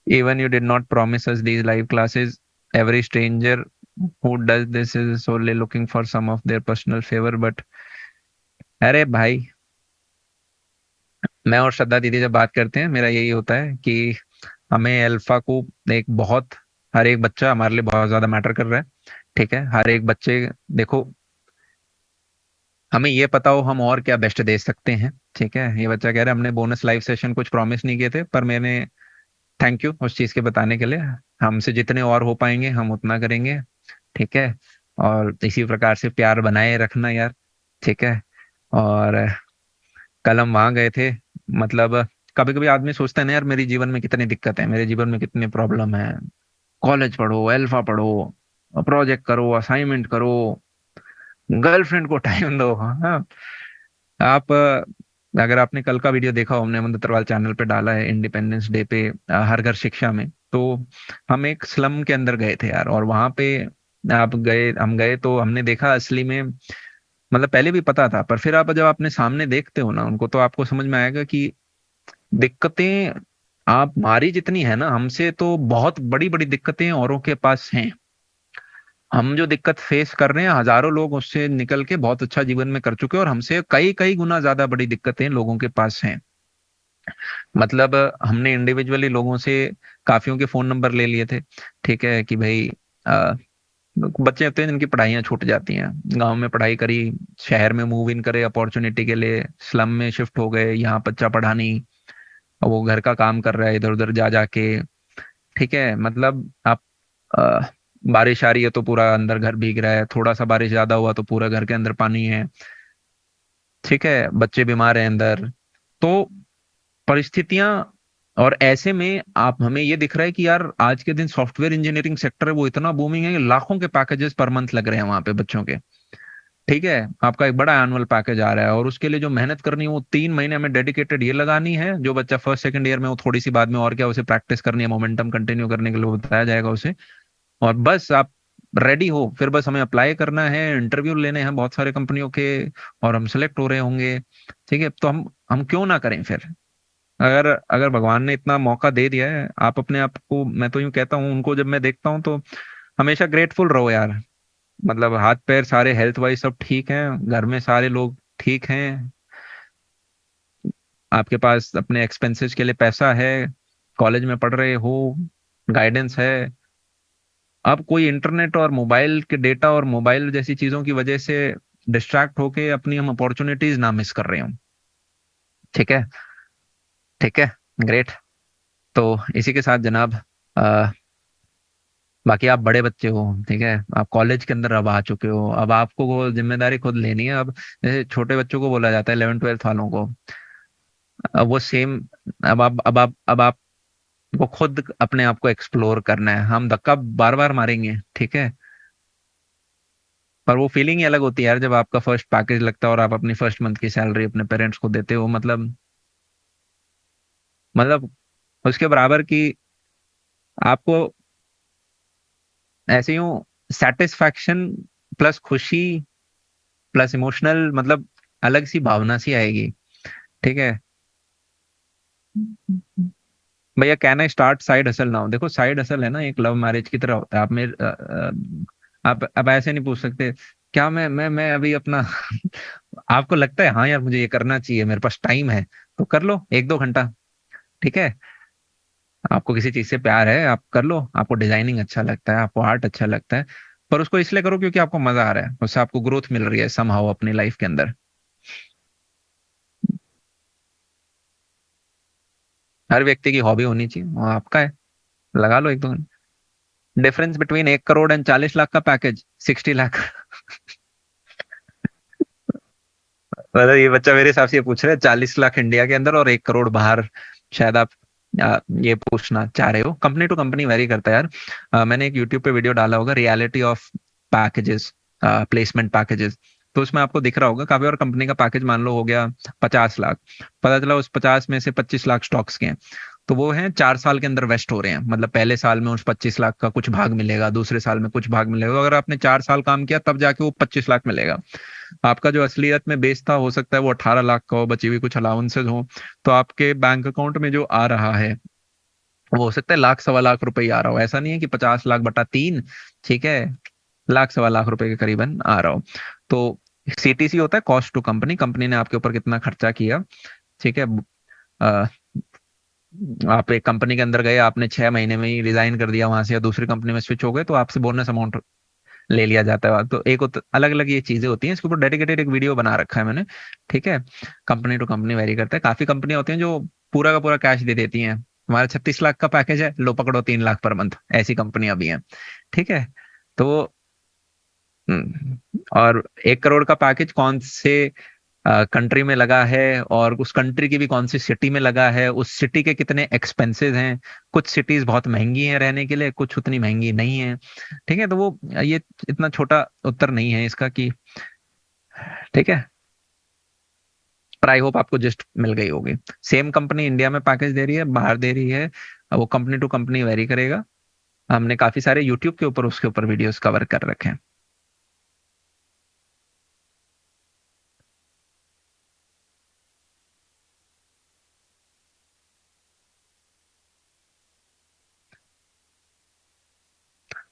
even you did not promise us these live classes, every stranger who does this is solely looking for some of their personal favor but, अरे भाई, मैं और श्रद्धा दीदी जब बात करते हैं मेरा यही होता है कि हमें अल्फा को एक बहुत, हर एक बच्चा हमारे लिए बहुत ज्यादा मैटर कर रहा है, ठीक है, हर एक बच्चे, देखो हमें ये पता हो हम और क्या बेस्ट दे सकते हैं, ठीक है, ये बच्चा कह रहा है हमने बोनस लाइव सेशन कुछ प्रॉमिस नहीं किए थे, पर मैंने, थैंक यू उस चीज के बताने के लिए, हमसे जितने और हो पाएंगे हम उतना करेंगे, ठीक है। और इसी प्रकार से प्यार बनाए रखना यार, ठीक है। और कल हम वहां गए थे, मतलब कभी कभी आदमी सोचता है ना यार मेरे जीवन में कितनी दिक्कत है, मेरे जीवन में कितनी प्रॉब्लम है, कॉलेज पढ़ो, अल्फा पढ़ो, प्रोजेक्ट करो, असाइनमेंट करो, गर्लफ्रेंड को टाइम दो। हाँ, आप अगर आपने कल का वीडियो देखा हो, हमने अमन अग्रवाल चैनल पे डाला है इंडिपेंडेंस डे पे, हर घर शिक्षा में। तो हम एक स्लम के अंदर गए थे यार, और वहां पे हम गए तो हमने देखा असली में, मतलब पहले भी पता था, पर फिर आप जब अपने सामने देखते हो ना उनको, तो आपको समझ में आएगा कि दिक्कतें आप हमारी जितनी है ना, हमसे तो बहुत बड़ी बड़ी दिक्कतें औरों के पास हैं। हम जो दिक्कत फेस कर रहे हैं, हजारों लोग उससे निकल के बहुत अच्छा जीवन में कर चुके हैं, और हमसे कई कई गुना ज्यादा बड़ी दिक्कतें लोगों के पास हैं। मतलब हमने इंडिविजुअली लोगों से काफियों के फोन नंबर ले लिए थे, ठीक है, कि भाई अ, बच्चे होते हैं जिनकी पढ़ाइयाँ छूट जाती हैं, गांव में पढ़ाई करी, शहर में मूव इन करे अपॉर्चुनिटी के लिए, स्लम में शिफ्ट हो गए, यहाँ बच्चा पढ़ा नहीं, और वो घर का काम कर रहा है इधर उधर जा जाके, ठीक है। मतलब आप अ, बारिश आ रही है तो पूरा अंदर घर भीग रहा है, थोड़ा सा बारिश ज्यादा हुआ तो पूरा घर के अंदर पानी है, ठीक है, बच्चे बीमार हैं अंदर। तो परिस्थितियां, और ऐसे में आप हमें ये दिख रहा है कि यार आज के दिन सॉफ्टवेयर इंजीनियरिंग सेक्टर है वो इतना बूमिंग है कि लाखों के पैकेजेस पर मंथ लग रहे हैं वहां पे बच्चों के, ठीक है। आपका एक बड़ा एनुअल पैकेज आ रहा है, और उसके लिए जो मेहनत करनी है वो 3 महीने में डेडिकेटेड ये लगानी है। जो बच्चा फर्स्ट सेकंड ईयर में, वो थोड़ी सी बाद में और क्या उसे प्रैक्टिस करनी है, मोमेंटम कंटिन्यू करने के लिए वो बताया जाएगा उसे, और बस आप रेडी हो, फिर बस हमें अप्लाई करना है, इंटरव्यू लेने हैं बहुत सारे कंपनियों के, और हम सेलेक्ट हो रहे होंगे, ठीक है। तो हम क्यों ना करें फिर? अगर अगर भगवान ने इतना मौका दे दिया है, आप अपने आप को, मैं तो यूं कहता हूँ, उनको जब मैं देखता हूँ तो हमेशा ग्रेटफुल रहो यार। मतलब हाथ पैर सारे हेल्थ वाइज सब ठीक हैं, घर में सारे लोग ठीक हैं, आपके पास अपने एक्सपेंसेस के लिए पैसा है, कॉलेज में पढ़ रहे हो, गाइडेंस है। अब कोई इंटरनेट और मोबाइल के डेटा और मोबाइल जैसी चीजों की वजह से डिस्ट्रैक्ट होके अपनी हम अपॉर्चुनिटीज ना मिस कर रहे हो, ठीक है। ठीक है, ग्रेट। तो इसी के साथ जनाब, बाकी आप बड़े बच्चे हो, ठीक है, आप कॉलेज के अंदर अब आ चुके हो, अब आपको वो जिम्मेदारी खुद लेनी है। अब जैसे छोटे बच्चों को बोला जाता है, 11th 12th वालों को, अब वो सेम, अब आपको खुद अपने आप को एक्सप्लोर करना है। हम धक्का बार बार मारेंगे, ठीक है, पर वो फीलिंग ही अलग होती है यार, जब आपका फर्स्ट पैकेज लगता है और आप अपनी फर्स्ट मंथ की सैलरी अपने पेरेंट्स को देते हो। मतलब उसके बराबर की आपको ऐसे यूं सेटिस्फैक्शन प्लस खुशी प्लस इमोशनल, मतलब अलग सी भावना सी आएगी, ठीक है। भैया can I start side hustle now? देखो साइड हसल है ना, एक लव मैरिज की तरह होता है। आप मेरे आप अब ऐसे नहीं पूछ सकते क्या मैं अभी अपना आपको लगता है हाँ यार मुझे ये करना चाहिए, मेरे पास टाइम है, तो कर लो 1 2 घंटा, ठीक है। आपको किसी चीज से प्यार है, आप कर लो, आपको डिजाइनिंग अच्छा लगता है, आपको आर्ट अच्छा लगता है, पर उसको इसलिए करो क्योंकि आपको मजा आ रहा है, उससे आपको ग्रोथ मिल रही है समहाउ अपनी लाइफ के अंदर। हर व्यक्ति की हॉबी होनी चाहिए, वो आपका है, लगा लो 1 2 घंटे। Difference between 1 crore and 40 lakh का पैकेज, 60 लाख। मतलब ये बच्चा मेरे हिसाब से ये पूछ रहा है 40 लाख इंडिया के अंदर और 1 करोड़ बाहर, शायद आप ये पूछना चाह रहे हो। कंपनी टू कंपनी वेरी करता है यार। मैंने एक यूट्यूब पे वीडियो डाला होगा, reality of packages, placement packages, तो उसमें आपको दिख रहा होगा काफी और कंपनी का पैकेज मान लो हो गया 50 लाख, पता चला उस 50 में से 25 लाख स्टॉक्स के हैं, तो वो हैं 4 साल के अंदर वेस्ट हो रहे हैं। मतलब पहले साल में उस 25 लाख का कुछ भाग मिलेगा, दूसरे साल में कुछ भाग मिलेगा, तो अगर आपने 4 साल काम किया तब जाके वो 25 लाख मिलेगा। आपका जो असलियत में बेस था, हो सकता है वो 18 लाख का हो, बची हुई कुछ अलाउंसेस हो, तो आपके बैंक अकाउंट में जो आ रहा है वो हो सकता है 1 लाख 1.25 लाख रुपए ही आ रहा हो। ऐसा नहीं है कि 50 लाख बटा 3, ठीक है, 1 लाख 1.25 लाख रुपए के करीबन आ रहा हो। तो सीटीसी होता है कॉस्ट टू कंपनी, कंपनी ने आपके ऊपर कितना खर्चा किया, ठीक है। अ, आप एक कंपनी के अंदर गए, आपने 6 महीने में ही रिजाइन कर दिया वहां से या दूसरी कंपनी में स्विच हो गए, तो आपसे बोनस अमाउंट ले लिया जाता है। तो एक अलग अलग ये चीजें होती हैं, इसके ऊपर डेडिकेटेड एक वीडियो बना रखा है मैंने, ठीक है। कंपनी टू कंपनी वेरी करता है, काफी कंपनी होती हैं जो पूरा का पूरा कैश दे देती हैं, हमारा 36 लाख का पैकेज है, लो पकड़ो 3 लाख पर मंथ, ऐसी कंपनियां भी हैं, ठीक है। तो और 1 करोड़ का पैकेज कौन से कंट्री में लगा है, और उस कंट्री की भी कौन सी सिटी में लगा है, उस सिटी के कितने एक्सपेंसेस हैं। कुछ सिटीज बहुत महंगी हैं रहने के लिए, कुछ उतनी महंगी नहीं है। ठीक है, तो वो ये इतना छोटा उत्तर नहीं है इसका कि, ठीक है। पर आई होप आपको जस्ट मिल गई होगी। सेम कंपनी इंडिया में पैकेज दे रही है, बाहर दे रही है, वो कंपनी टू कंपनी वेरी करेगा। हमने काफी सारे यूट्यूब के ऊपर उसके ऊपर वीडियोस कवर कर रखे हैं।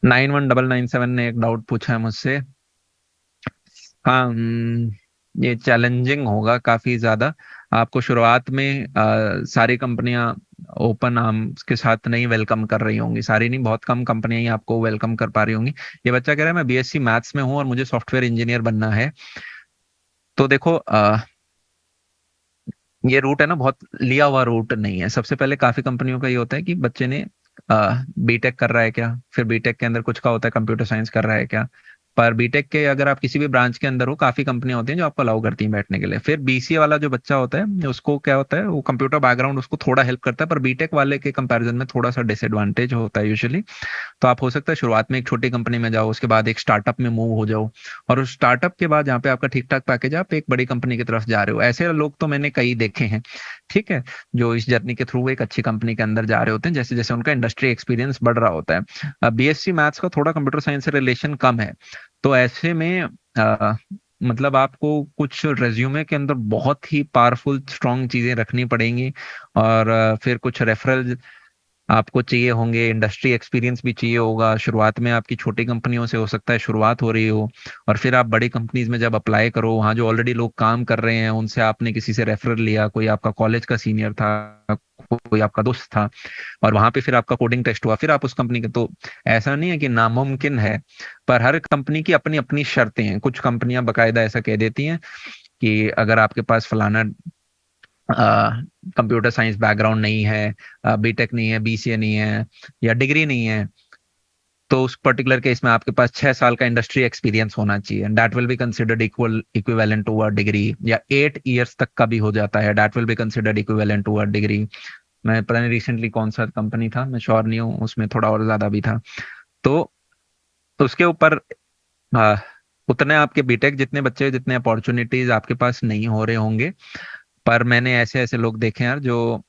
9199 ने एक डाउट पूछा है मुझसे। हाँ, ये चैलेंजिंग होगा काफी ज्यादा। आपको शुरुआत में सारी कंपनियां ओपन आर्म्स के साथ नहीं वेलकम कर रही होंगी, सारी नहीं, बहुत कम कंपनियां ही आपको वेलकम कर पा रही होंगी। ये बच्चा कह रहा है मैं बीएससी मैथ्स में हूँ और मुझे सॉफ्टवेयर इंजीनियर बनना है। तो देखो, ये रूट है ना, बहुत लिया हुआ रूट नहीं है। सबसे पहले काफी कंपनियों का ये होता है कि बच्चे ने बीटेक कर रहा है क्या, फिर बीटेक के अंदर कुछ का होता है कंप्यूटर साइंस कर रहा है क्या। पर बीटेक के अगर आप किसी भी ब्रांच के अंदर हो, काफी कंपनियां होती हैं जो आपको अलाउ करती हैं बैठने के लिए। फिर बीसीए वाला जो बच्चा होता है उसको क्या होता है, वो कंप्यूटर बैकग्राउंड उसको थोड़ा हेल्प करता है, पर बीटेक वाले के कंपैरिजन में थोड़ा सा डिसएडवांटेज होता है यूजुअली। तो आप हो सकता है शुरुआत में एक छोटी कंपनी में जाओ, उसके बाद एक स्टार्टअप में मूव हो जाओ, और उस स्टार्टअप के बाद जहाँ पे आपका ठीक ठाक पैकेज है, आप एक बड़ी कंपनी की तरफ जा रहे हो। ऐसे लोग तो मैंने कई देखे हैं, ठीक है, जो इस जर्नी के थ्रू एक अच्छी कंपनी के अंदर जा रहे होते हैं, जैसे जैसे उनका इंडस्ट्री एक्सपीरियंस बढ़ रहा होता है। बीएससी मैथ्स का थोड़ा कंप्यूटर साइंस से रिलेशन कम है, तो ऐसे में मतलब आपको कुछ रेज्यूमे के अंदर बहुत ही पावरफुल स्ट्रांग चीजें रखनी पड़ेंगी, और फिर कुछ रेफरल आपको चाहिए होंगे, इंडस्ट्री एक्सपीरियंस भी चाहिए होगा। शुरुआत में आपकी छोटी कंपनियों से हो सकता है शुरुआत हो रही हो, और फिर आप बड़ी कंपनीज में जब अप्लाई करो, वहाँ जो ऑलरेडी लोग काम कर रहे हैं उनसे आपने किसी से रेफरल लिया, कोई आपका कॉलेज का सीनियर था, कोई आपका दोस्त था, और वहां पे फिर आपका कोडिंग टेस्ट हुआ, फिर आप उस कंपनी के, तो ऐसा नहीं है कि नामुमकिन है। पर हर कंपनी की अपनी अपनी शर्तें हैं। कुछ कंपनियां बकायदा ऐसा कह देती हैं कि अगर आपके पास फलाना कंप्यूटर साइंस बैकग्राउंड नहीं है, बीटेक नहीं है, बीसीए नहीं है, या डिग्री नहीं है, तो उस पर्टिकुलर केस में आपके पास 6 साल का इंडस्ट्री एक्सपीरियंस होना चाहिए। That will be considered equivalent to a degree, या 8 ईयर्स तक का भी हो जाता है, that will be considered equivalent to a degree. मैं पता नहीं रिसेंटली कौन सा कंपनी था, मैं श्योर नहीं हूँ, उसमें थोड़ा और ज्यादा भी था। तो उसके ऊपर आ, उतने आपके बीटेक जितने बच्चे, जितने अपॉर्चुनिटीज आपके पास नहीं हो रहे होंगे। पर मैंने ऐसे ऐसे लोग देखे यार, जो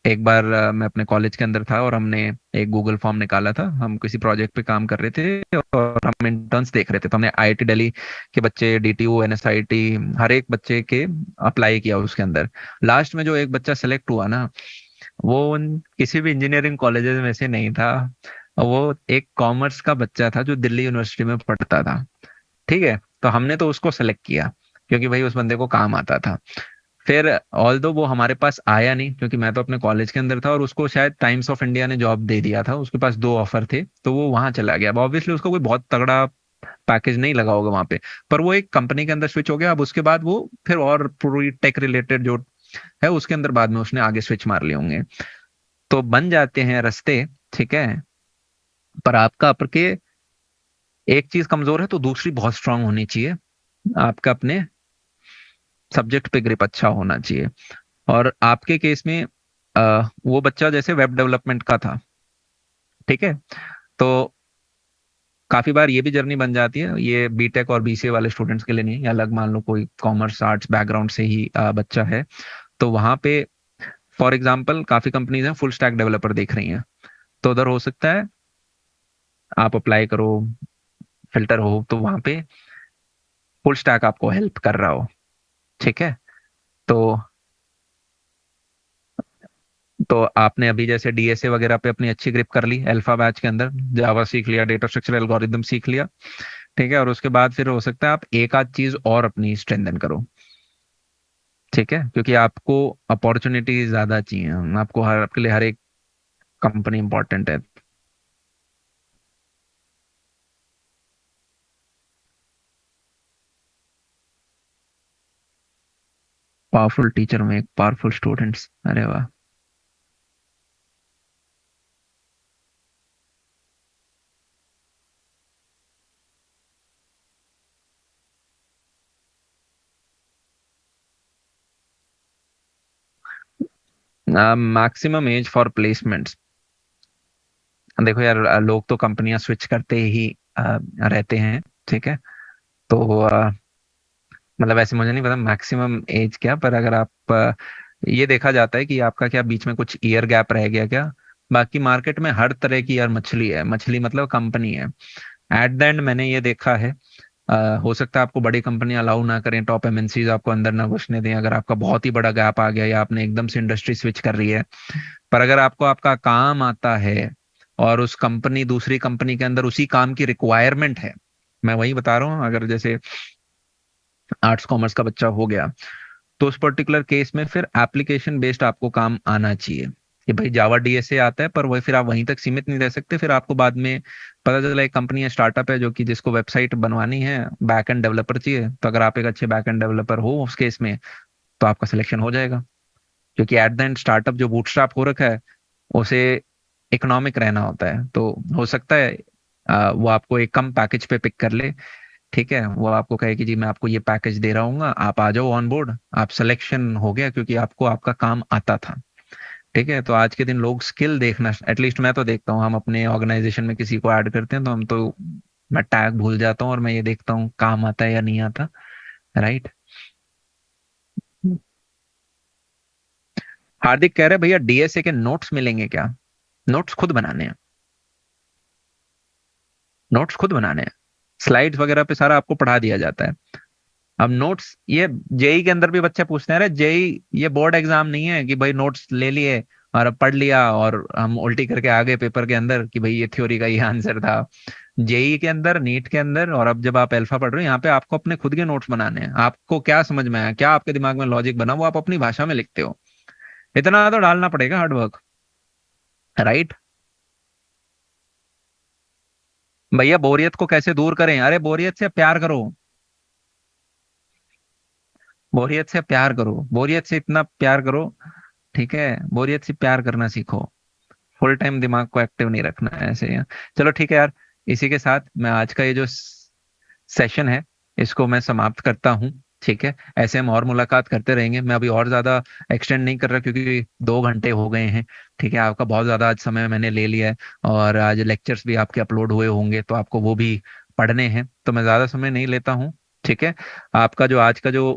एक बार मैं अपने कॉलेज के अंदर था और हमने एक गूगल फॉर्म निकाला था, हम किसी प्रोजेक्ट पे काम कर रहे थे और हम इंटर्न्स देख रहे थे, तो हमने आईआईटी दिल्ली के बच्चे, डीटीयू, एनएसआईटी, हर एक बच्चे के अप्लाई किया उसके अंदर। लास्ट में जो एक बच्चा सेलेक्ट हुआ ना, वो किसी भी इंजीनियरिंग कॉलेजेस में से नहीं था। वो एक कॉमर्स का बच्चा था जो दिल्ली यूनिवर्सिटी में पढ़ता था। ठीक है, तो हमने तो उसको सेलेक्ट किया क्योंकि भाई उस बंदे को काम आता था। फिर ऑल दो वो हमारे पास आया नहीं, क्योंकि मैं तो अपने कॉलेज के अंदर था, और उसको शायद टाइम्स ऑफ इंडिया ने जॉब दे दिया था, उसके पास दो ऑफर थे, तो वो वहां चला गया। अब ऑब्वियसली उसको कोई बहुत तगड़ा पैकेज नहीं लगा होगा वहां पे, पर वो एक कंपनी के अंदर स्विच हो गया। अब उसके बाद वो फिर और पूरी टेक रिलेटेड जो है उसके अंदर बाद में उसने आगे स्विच मार लिए होंगे। तो बन जाते हैं रास्ते, ठीक है। पर आपका आपके एक चीज कमजोर है तो दूसरी बहुत स्ट्रांग होनी चाहिए। आपका अपने सब्जेक्ट पे ग्रिप अच्छा होना चाहिए। और आपके केस में वो बच्चा जैसे वेब डेवलपमेंट का था, ठीक है, तो काफी बार ये भी जर्नी बन जाती है, ये बीटेक और बीसीए वाले स्टूडेंट्स के लिए नहीं है, या अलग मान लो कोई कॉमर्स आर्ट्स बैकग्राउंड से ही बच्चा है, तो वहां पे फॉर एग्जांपल काफी कंपनीज हैं फुल स्टैक डेवलपर देख रही हैं, तो उधर हो सकता है आप अप्लाई करो, फिल्टर हो, तो वहां पे फुल स्टैक आपको हेल्प कर रहा हो। ठीक है, तो आपने अभी जैसे डीएसए वगैरह पे अपनी अच्छी ग्रिप कर ली, अल्फा बैच के अंदर जावा सीख लिया, डेटा स्ट्रक्चर एल्गोरिदम सीख लिया, ठीक है, और उसके बाद फिर हो सकता है आप एक आध चीज और अपनी स्ट्रेंथन करो। ठीक है, क्योंकि आपको अपॉर्चुनिटी ज्यादा चाहिए, आपको हर, आपके लिए हर एक कंपनी इंपॉर्टेंट है। पावरफुल टीचर में एक पावरफुल स्टूडेंट्स, अरे वाह। मैक्सिमम एज फॉर प्लेसमेंट्स, देखो यार, लोग तो कंपनियां स्विच करते ही रहते हैं, ठीक है। तो मतलब ऐसे मुझे नहीं पता मैक्सिमम एज क्या, पर अगर आप ये देखा जाता है कि आपका क्या बीच में कुछ ईयर गैप रह गया क्या। बाकी मार्केट में हर तरह की यार मछली है, मछली मतलब कंपनी है। एट द एंड मैंने ये देखा है, हो सकता है आपको बड़ी कंपनी अलाउ ना करें, टॉप एमएनसीज आपको अंदर ना घुसने दें अगर आपका बहुत ही बड़ा गैप आ गया या आपने एकदम से इंडस्ट्री स्विच कर रही है। पर अगर आपको आपका काम आता है और उस कंपनी दूसरी कंपनी के अंदर उसी काम की रिक्वायरमेंट है, मैं वही बता रहा हूँ, अगर जैसे आर्ट्स कॉमर्स का बच्चा हो गया तो उस पर्टिकुलर केस में फिर एप्लीकेशन बेस्ड आपको काम आना चाहिए कि भाई जावा डीएसए आता है, पर वही फिर आप वहीं तक सीमित नहीं रह सकते। फिर आपको बाद में पता चला एक कंपनी है, स्टार्टअप है, जो कि जिसको वेबसाइट बनवानी है, बैक एंड डेवलपर चाहिए, तो अगर आप एक अच्छे बैक एंड डेवलपर हो उस केस में तो आपका सिलेक्शन हो जाएगा। क्योंकि एट द एंड स्टार्टअप जो बूटस्ट्रैप हो रखा है उसे इकोनॉमिक रहना होता है, तो हो सकता है वो आपको एक कम पैकेज पे पिक कर ले, ठीक है। वो आपको कहे कि जी मैं आपको ये पैकेज दे रहा हूँ, आप आ जाओ ऑन बोर्ड, आप सिलेक्शन हो गया क्योंकि आपको आपका काम आता था, ठीक है। तो आज के दिन लोग स्किल देखना, एटलीस्ट मैं तो देखता हूँ, हम अपने ऑर्गेनाइजेशन में किसी को ऐड करते हैं तो हम तो, मैं टैग भूल जाता हूँ और मैं ये देखता हूँ काम आता है या नहीं आता, राइट। हार्दिक कह रहे भैया डीएसए के नोट्स मिलेंगे क्या। नोट्स खुद बनाने हैं, नोट्स खुद बनाने हैं, स्लाइड्स वगैरह पे सारा आपको पढ़ा दिया जाता है। अब नोट्स ये जेई के अंदर भी बच्चे पूछते हैं, अरे जेई ये बोर्ड एग्जाम नहीं है कि भाई नोट्स ले लिए और अब पढ़ लिया और हम उल्टी करके आ गए पेपर के अंदर कि भाई ये थ्योरी का ये आंसर था। जेई के अंदर, नीट के अंदर, और अब जब आप अल्फा पढ़ रहे हो यहाँ पे आपको अपने खुद के नोट्स बनाने हैं। आपको क्या समझ में आया, क्या आपके दिमाग में लॉजिक बना, वो आप अपनी भाषा में लिखते हो। इतना तो डालना पड़ेगा हार्डवर्क, राइट। भैया बोरियत को कैसे दूर करें, अरे बोरियत से प्यार करो, बोरियत से प्यार करो, बोरियत से इतना प्यार करो, ठीक है। बोरियत से प्यार करना सीखो, फुल टाइम दिमाग को एक्टिव नहीं रखना है ऐसे यार। चलो ठीक है यार, इसी के साथ मैं आज का ये जो सेशन है इसको मैं समाप्त करता हूँ, ठीक है। ऐसे हम और मुलाकात करते रहेंगे, मैं अभी और ज्यादा एक्सटेंड नहीं कर रहा क्योंकि 2 घंटे हो गए हैं, ठीक है। आपका बहुत ज्यादा आज समय मैंने ले लिया है और आज लेक्चर्स भी आपके अपलोड हुए होंगे तो आपको वो भी पढ़ने हैं, तो मैं ज्यादा समय नहीं लेता हूँ, ठीक है। आपका जो आज का जो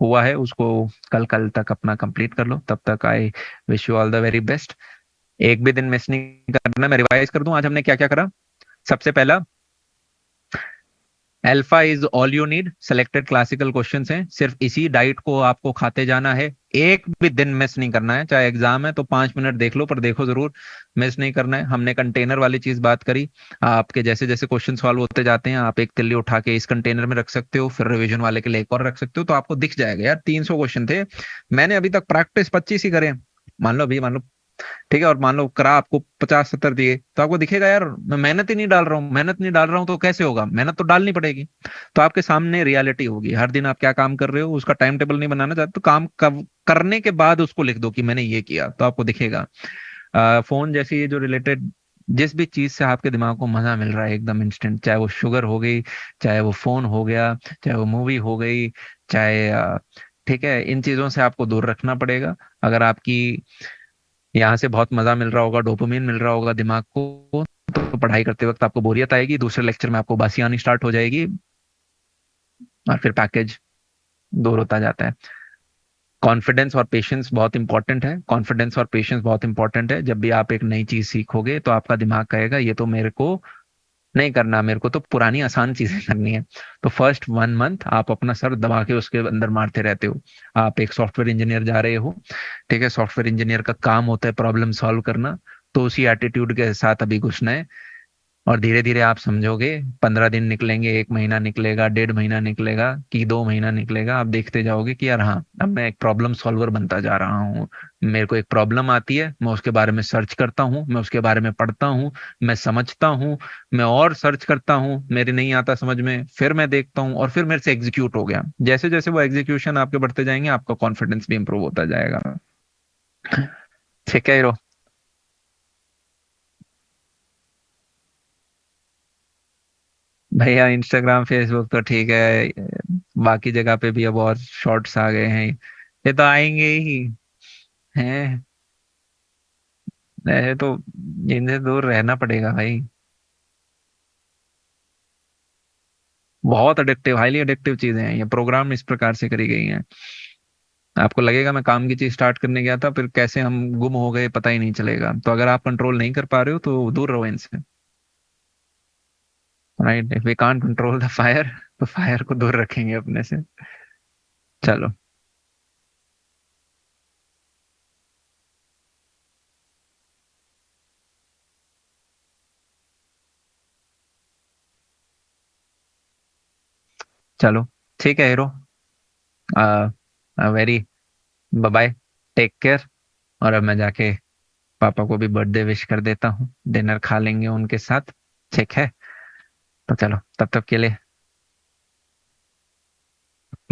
हुआ है उसको कल कल तक अपना कंप्लीट कर लो, तब तक I wish you all the very best. एक भी दिन मिस नहीं करना। मैं रिवाइज कर दूं आज हमने क्या क्या करा। सबसे पहला, alpha is all you need, selected classical questions हैं, सिर्फ इसी डाइट को आपको खाते जाना है, एक भी दिन मिस नहीं करना है। चाहे एग्जाम है तो 5 मिनट देख लो पर देखो जरूर, मिस नहीं करना है। हमने कंटेनर वाली चीज बात करी, आपके जैसे जैसे क्वेश्चन सॉल्व होते जाते हैं आप एक तिल्ली उठा के इस कंटेनर में रख सकते हो, फिर रिवीजन वाले के लिए एक और रख सकते हो, तो आपको दिख जाएगा यार 300 क्वेश्चन थे, मैंने अभी तक प्रैक्टिस 25 ही करे। मान लो अभी, मान लो, ठीक है, और मान लो करा आपको 50-70 दिए तो आपको दिखेगा यार मैं मेहनत ही नहीं डाल रहा हूँ, मेहनत नहीं डाल रहा हूँ तो कैसे होगा, मेहनत तो डालनी पड़ेगी। तो आपके सामने रियलिटी होगी, हर दिन आप क्या काम कर रहे हो उसका टाइम टेबल नहीं बनाना चाहते तो काम करने के बाद उसको लिख दो कि मैंने ये किया, तो आपको दिखेगा। फोन जैसी जो रिलेटेड जिस भी चीज से आपके दिमाग को मजा मिल रहा है एकदम इंस्टेंट, चाहे वो शुगर हो गई, चाहे वो फोन हो गया, चाहे वो मूवी हो गई, चाहे ठीक है, इन चीजों से आपको दूर रखना पड़ेगा। अगर आपकी यहाँ से बहुत मजा मिल रहा होगा, डोपामिन मिल रहा होगा दिमाग को, तो पढ़ाई करते वक्त आपको बोरियत आएगी, दूसरे लेक्चर में आपको बासी आनी स्टार्ट हो जाएगी और फिर पैकेज दूर होता जाता है। कॉन्फिडेंस और पेशेंस बहुत इंपॉर्टेंट है, कॉन्फिडेंस और पेशेंस बहुत इंपॉर्टेंट है। जब भी आप एक नई चीज सीखोगे तो आपका दिमाग कहेगा ये तो मेरे को नहीं करना, मेरे को तो पुरानी आसान चीजें करनी है। तो फर्स्ट 1 मंथ आप अपना सर दबा के उसके अंदर मारते रहते हो। आप एक सॉफ्टवेयर इंजीनियर जा रहे हो, ठीक है, सॉफ्टवेयर इंजीनियर का काम होता है प्रॉब्लम सॉल्व करना, तो उसी एटीट्यूड के साथ अभी घुसना है। और धीरे धीरे आप समझोगे, 15 दिन निकलेंगे, 1 महीना निकलेगा, 1.5 महीना निकलेगा, कि 2 महीना निकलेगा, आप देखते जाओगे कि यार हाँ अब मैं एक प्रॉब्लम सॉल्वर बनता जा रहा हूँ। मेरे को एक प्रॉब्लम आती है, मैं उसके बारे में सर्च करता हूँ, मैं उसके बारे में पढ़ता हूँ, मैं समझता हूँ, मैं और सर्च करता हूँ, मेरे नहीं आता समझ में, फिर मैं देखता हूँ और फिर मेरे से एग्जीक्यूट हो गया। जैसे जैसे वो एग्जीक्यूशन आपके बढ़ते जाएंगे आपका कॉन्फिडेंस भी इंप्रूव होता जाएगा, ठीक है हीरो। भैया इंस्टाग्राम फेसबुक तो ठीक है, बाकी जगह पे भी अब और शॉर्ट्स आ गए हैं, ये तो आएंगे ही। है। ऐसे तो इनसे दूर रहना पड़ेगा भाई। बहुत अडिक्टिव, हाईली एडिक्टिव चीजें हैं ये, प्रोग्राम इस प्रकार से करी गई हैं। आपको लगेगा मैं काम की चीज स्टार्ट करने गया था, फिर कैसे हम गुम हो गए पता ही नहीं चलेगा। तो अगर आप कंट्रोल नहीं कर पा रहे हो तो दूर रहो इनसे। Right, if we can't control the fire, तो फायर को दूर रखेंगे अपने से। चलो। चलो ठीक है hero. Very, bye bye, take care. और अब मैं जाके पापा को भी बर्थडे विश कर देता हूँ, डिनर खा लेंगे उनके साथ। ठीक है। तो चलो तब तक के लिए।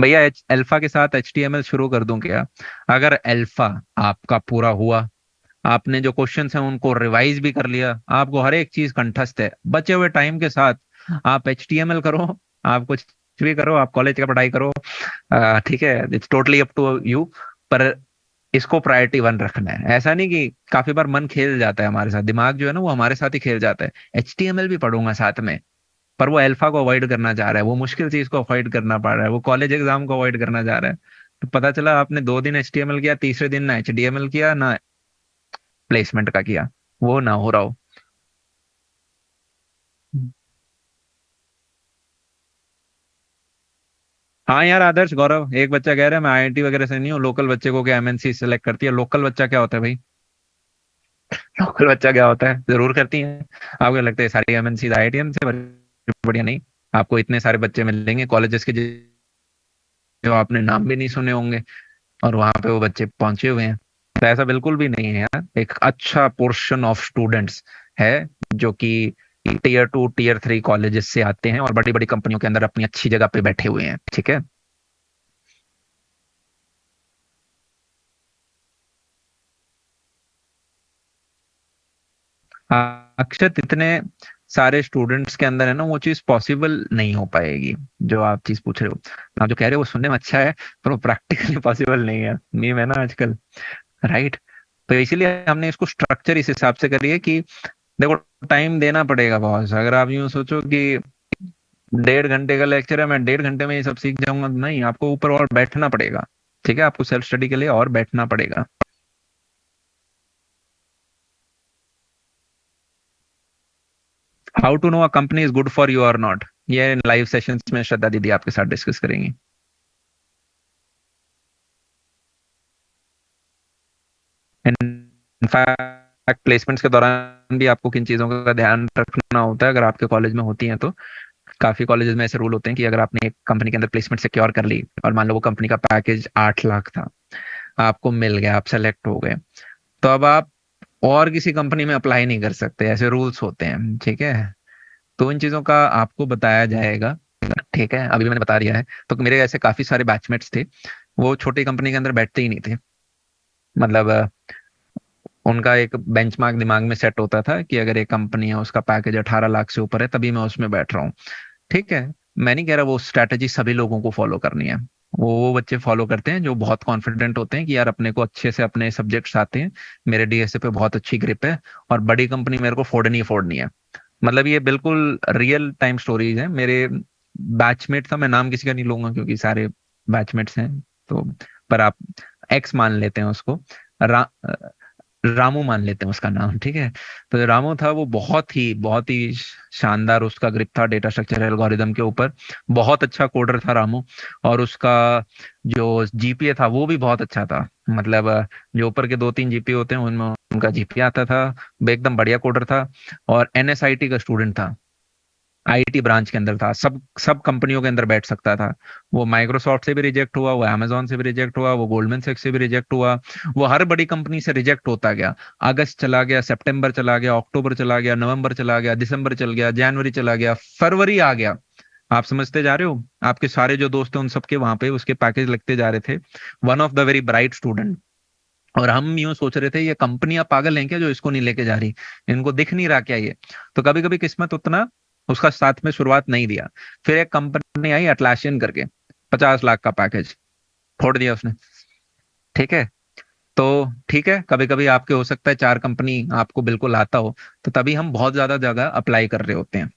भैया अल्फा के साथ HTML शुरू कर दूं क्या? अगर अल्फा आपका पूरा हुआ, आपने जो क्वेश्चंस हैं उनको रिवाइज भी कर लिया, आपको हर एक चीज कंठस्थ है, बचे हुए टाइम के साथ आप HTML करो, आप कुछ भी करो, आप कॉलेज का पढ़ाई करो। ठीक है, it's totally up to you. पर इसको प्रायोरिटी 1 रखना है। ऐसा नहीं कि काफी बार मन खेल जाता है हमारे साथ, दिमाग जो है ना वो हमारे साथ ही खेल जाता है। HTML भी पढ़ूंगा साथ में, पर वो अल्फा को अवॉइड करना चाह रहा है, वो मुश्किल चीज को अवॉइड करना पड़ रहा है, वो कॉलेज एग्जाम को अवॉइड करना चाह रहा है। तो पता चला आपने 2 दिन HTML किया, तीसरे दिन ना HTML किया ना प्लेसमेंट का किया। वो ना हो रहा हो। हाँ यार, आदर्श गौरव, एक बच्चा कह रहा है मैं IIT वगैरह से नहीं हूँ, लोकल बच्चे को क्या MNC सेलेक्ट करती है? लोकल बच्चा क्या होता है भाई? लोकल बच्चा क्या होता है? जरूर करती है। आपको क्या लगता है सारी MNC IITian से बढ़िया? नहीं। आपको इतने सारे बच्चे मिलेंगे कॉलेजेस के जो आपने नाम भी नहीं सुने होंगे, और वहां पे वो बच्चे पहुंचे हुए हैं। तो ऐसा बिल्कुल भी नहीं है यार, एक अच्छा पोर्शन ऑफ स्टूडेंट्स है जो कि Tier 2 Tier 3 कॉलेजेस से आते हैं और बड़ी बड़ी कंपनियों के अंदर अपनी अच्छी जगह पे बैठे हुए हैं। ठीक है। अक्षत, इतने सारे स्टूडेंट्स के अंदर है ना, वो चीज पॉसिबल नहीं हो पाएगी जो आप चीज पूछ रहे हो। आप जो कह रहे हो वो सुनने में अच्छा है, पर वो प्रैक्टिकली पॉसिबल नहीं है, मीम है ना आजकल। राइट। तो इसीलिए हमने इसको स्ट्रक्चर इस हिसाब से करी है कि देखो, टाइम देना पड़ेगा बहुत। अगर आप यूं सोचो कि 1.5 घंटे का लेक्चर है, मैं 1.5 घंटे में ये सब सीख जाऊंगा, नहीं, आपको ऊपर और बैठना पड़ेगा। ठीक है, आपको सेल्फ स्टडी के लिए और बैठना पड़ेगा। How to know a company is good for you और नॉट, ये लाइव सेशंस में श्रद्धा दीदी आपके साथ डिस्कस करेंगी। इनफैक्ट प्लेसमेंट्स के दौरान भी आपको किन चीजों का ध्यान रखना होता है, अगर आपके कॉलेज में होती हैं तो। काफी कॉलेजेस में ऐसे रूल होते हैं कि अगर आपने एक कंपनी के अंदर प्लेसमेंट सिक्योर कर ली, और मान लो वो कंपनी का पैकेज 8 लाख था, आपको मिल गया, आप सेलेक्ट हो गए, तो अब आप और किसी कंपनी में अप्लाई नहीं कर सकते, ऐसे रूल्स होते हैं। ठीक है। तो इन चीजों का आपको बताया जाएगा। ठीक है, अभी मैंने बता दिया है। तो मेरे ऐसे काफी सारे बैचमेट्स थे, वो छोटी कंपनी के अंदर बैठते ही नहीं थे। मतलब उनका एक बेंचमार्क दिमाग में सेट होता था कि अगर एक कंपनी है उसका पैकेज 18 लाख से ऊपर है तभी मैं उसमें बैठ रहा हूँ। ठीक है। मैं नहीं कह रहा वो स्ट्रैटेजी सभी लोगों को फॉलो करनी है। वो बच्चे फॉलो करते हैं जो बहुत कॉन्फिडेंट होते हैं कि यार अपने को अच्छे से अपने सब्जेक्ट्स आते हैं, मेरे DSA पे बहुत अच्छी ग्रिप है, और बड़ी कंपनी मेरे को फोड़नी है। मतलब ये बिल्कुल रियल टाइम स्टोरीज है। मेरे बैचमेट था, मैं नाम किसी का नहीं लूंगा क्योंकि सारे बैचमेट्स हैं। तो पर आप एक्स मान लेते हैं उसको, रामू मान लेते हैं उसका नाम। ठीक है। तो जो रामू था वो बहुत ही शानदार उसका ग्रिप था डेटा स्ट्रक्चर एल्गोरिदम के ऊपर। बहुत अच्छा कोडर था रामू। और उसका जो GPA था वो भी बहुत अच्छा था। मतलब जो ऊपर के 2-3 GPA होते हैं उनमें उनका GPA आता था। वो एकदम बढ़िया कोडर था। और NSIT का स्टूडेंट था, IT ब्रांच के अंदर था, सब सब कंपनियों के अंदर बैठ सकता था। वो माइक्रोसॉफ्ट से भी रिजेक्ट हुआ, वो Amazon से भी रिजेक्ट हुआ, वो गोल्डमैन सैक्स से भी रिजेक्ट हुआ। वो हर बड़ी कंपनी से रिजेक्ट होता गया। अगस्त चला गया, सितंबर चला गया, अक्टूबर चला गया, नवंबर चला गया, दिसंबर चल गया, जनवरी चला गया, फरवरी आ गया। आप समझते जा रहे हो? आपके सारे जो दोस्त हैं उन सबके वहां पे उसके पैकेज लगते जा रहे थे। One of the very bright student. और हम यूं सोच रहे थे ये कंपनियां पागल हैं क्या जो इसको नहीं लेके जा रही, इनको दिख नहीं रहा क्या ये? तो कभी कभी किस्मत उतना उसका साथ में शुरुआत नहीं दिया। फिर एक कंपनी आई अटलासियन करके, 50 लाख का पैकेज फोड़ दिया उसने। ठीक है। तो ठीक है, कभी कभी आपके हो सकता है 4 कंपनी आपको बिल्कुल आता हो, तो तभी हम बहुत ज्यादा जगह अप्लाई कर रहे होते हैं।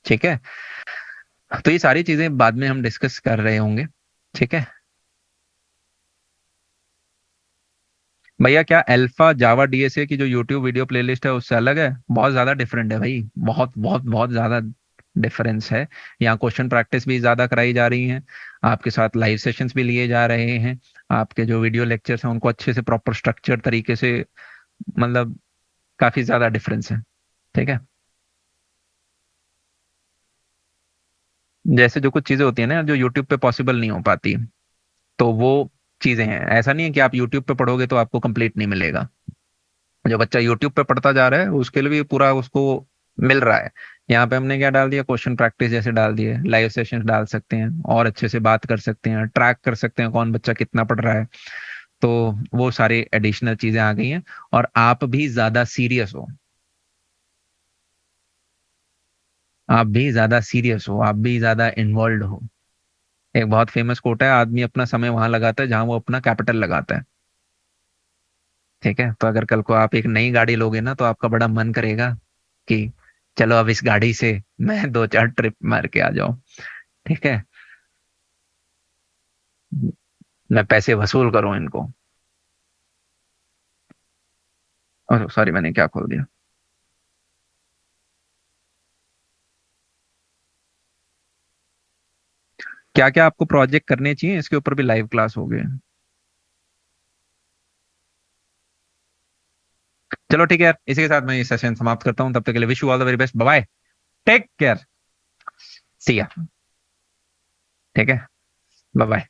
ठीक है, तो ये सारी चीजें बाद में हम डिस्कस कर रहे होंगे। ठीक है भैया, क्या अल्फा जावा डीएसए की जो यूट्यूब वीडियो प्लेलिस्ट है उससे अलग है? बहुत ज्यादा डिफरेंट है भाई, बहुत बहुत बहुत ज्यादा डिफरेंस है। यहाँ क्वेश्चन प्रैक्टिस भी ज्यादा कराई जा रही है, आपके साथ लाइव सेशंस भी लिए जा रहे हैं, आपके जो वीडियो लेक्चर्स हैं उनको अच्छे से प्रॉपर स्ट्रक्चर तरीके से, मतलब काफी ज्यादा डिफरेंस है। ठीक है, जैसे जो कुछ चीजें होती है ना जो यूट्यूब पे पॉसिबल नहीं हो पाती, तो वो चीजें हैं। ऐसा नहीं है कि आप यूट्यूब पे पढ़ोगे तो आपको कंप्लीट नहीं मिलेगा। जो बच्चा यूट्यूब पे पढ़ता जा रहा है उसके लिए भी पूरा उसको मिल रहा है। यहाँ पे हमने क्या डाल दिया, क्वेश्चन प्रैक्टिस जैसे डाल दिए, लाइव सेशंस डाल सकते हैं और अच्छे से बात कर सकते हैं, ट्रैक कर सकते हैं कौन बच्चा कितना पढ़ रहा है। तो वो सारी एडिशनल चीजें आ गई हैं। और आप भी ज्यादा सीरियस हो, आप भी ज्यादा सीरियस हो, आप भी ज्यादा इन्वॉल्व हो। एक बहुत फेमस कोट है, आदमी अपना समय वहां लगाता है जहां वो अपना कैपिटल लगाता है। ठीक है, तो अगर कल को आप एक नई गाड़ी लोगे ना तो आपका बड़ा मन करेगा कि चलो अब इस गाड़ी से मैं 2-4 ट्रिप मार के आ जाऊं। ठीक है, मैं पैसे वसूल करूं इनको। सॉरी, मैंने क्या खोल दिया? क्या क्या आपको प्रोजेक्ट करने चाहिए, इसके ऊपर भी लाइव क्लास हो गए। चलो ठीक है यार, इसी के साथ मैं ये सेशन समाप्त करता हूँ। तब तक के लिए wish you all the very best, bye, take care, see ya. ठीक है, बाय बाय।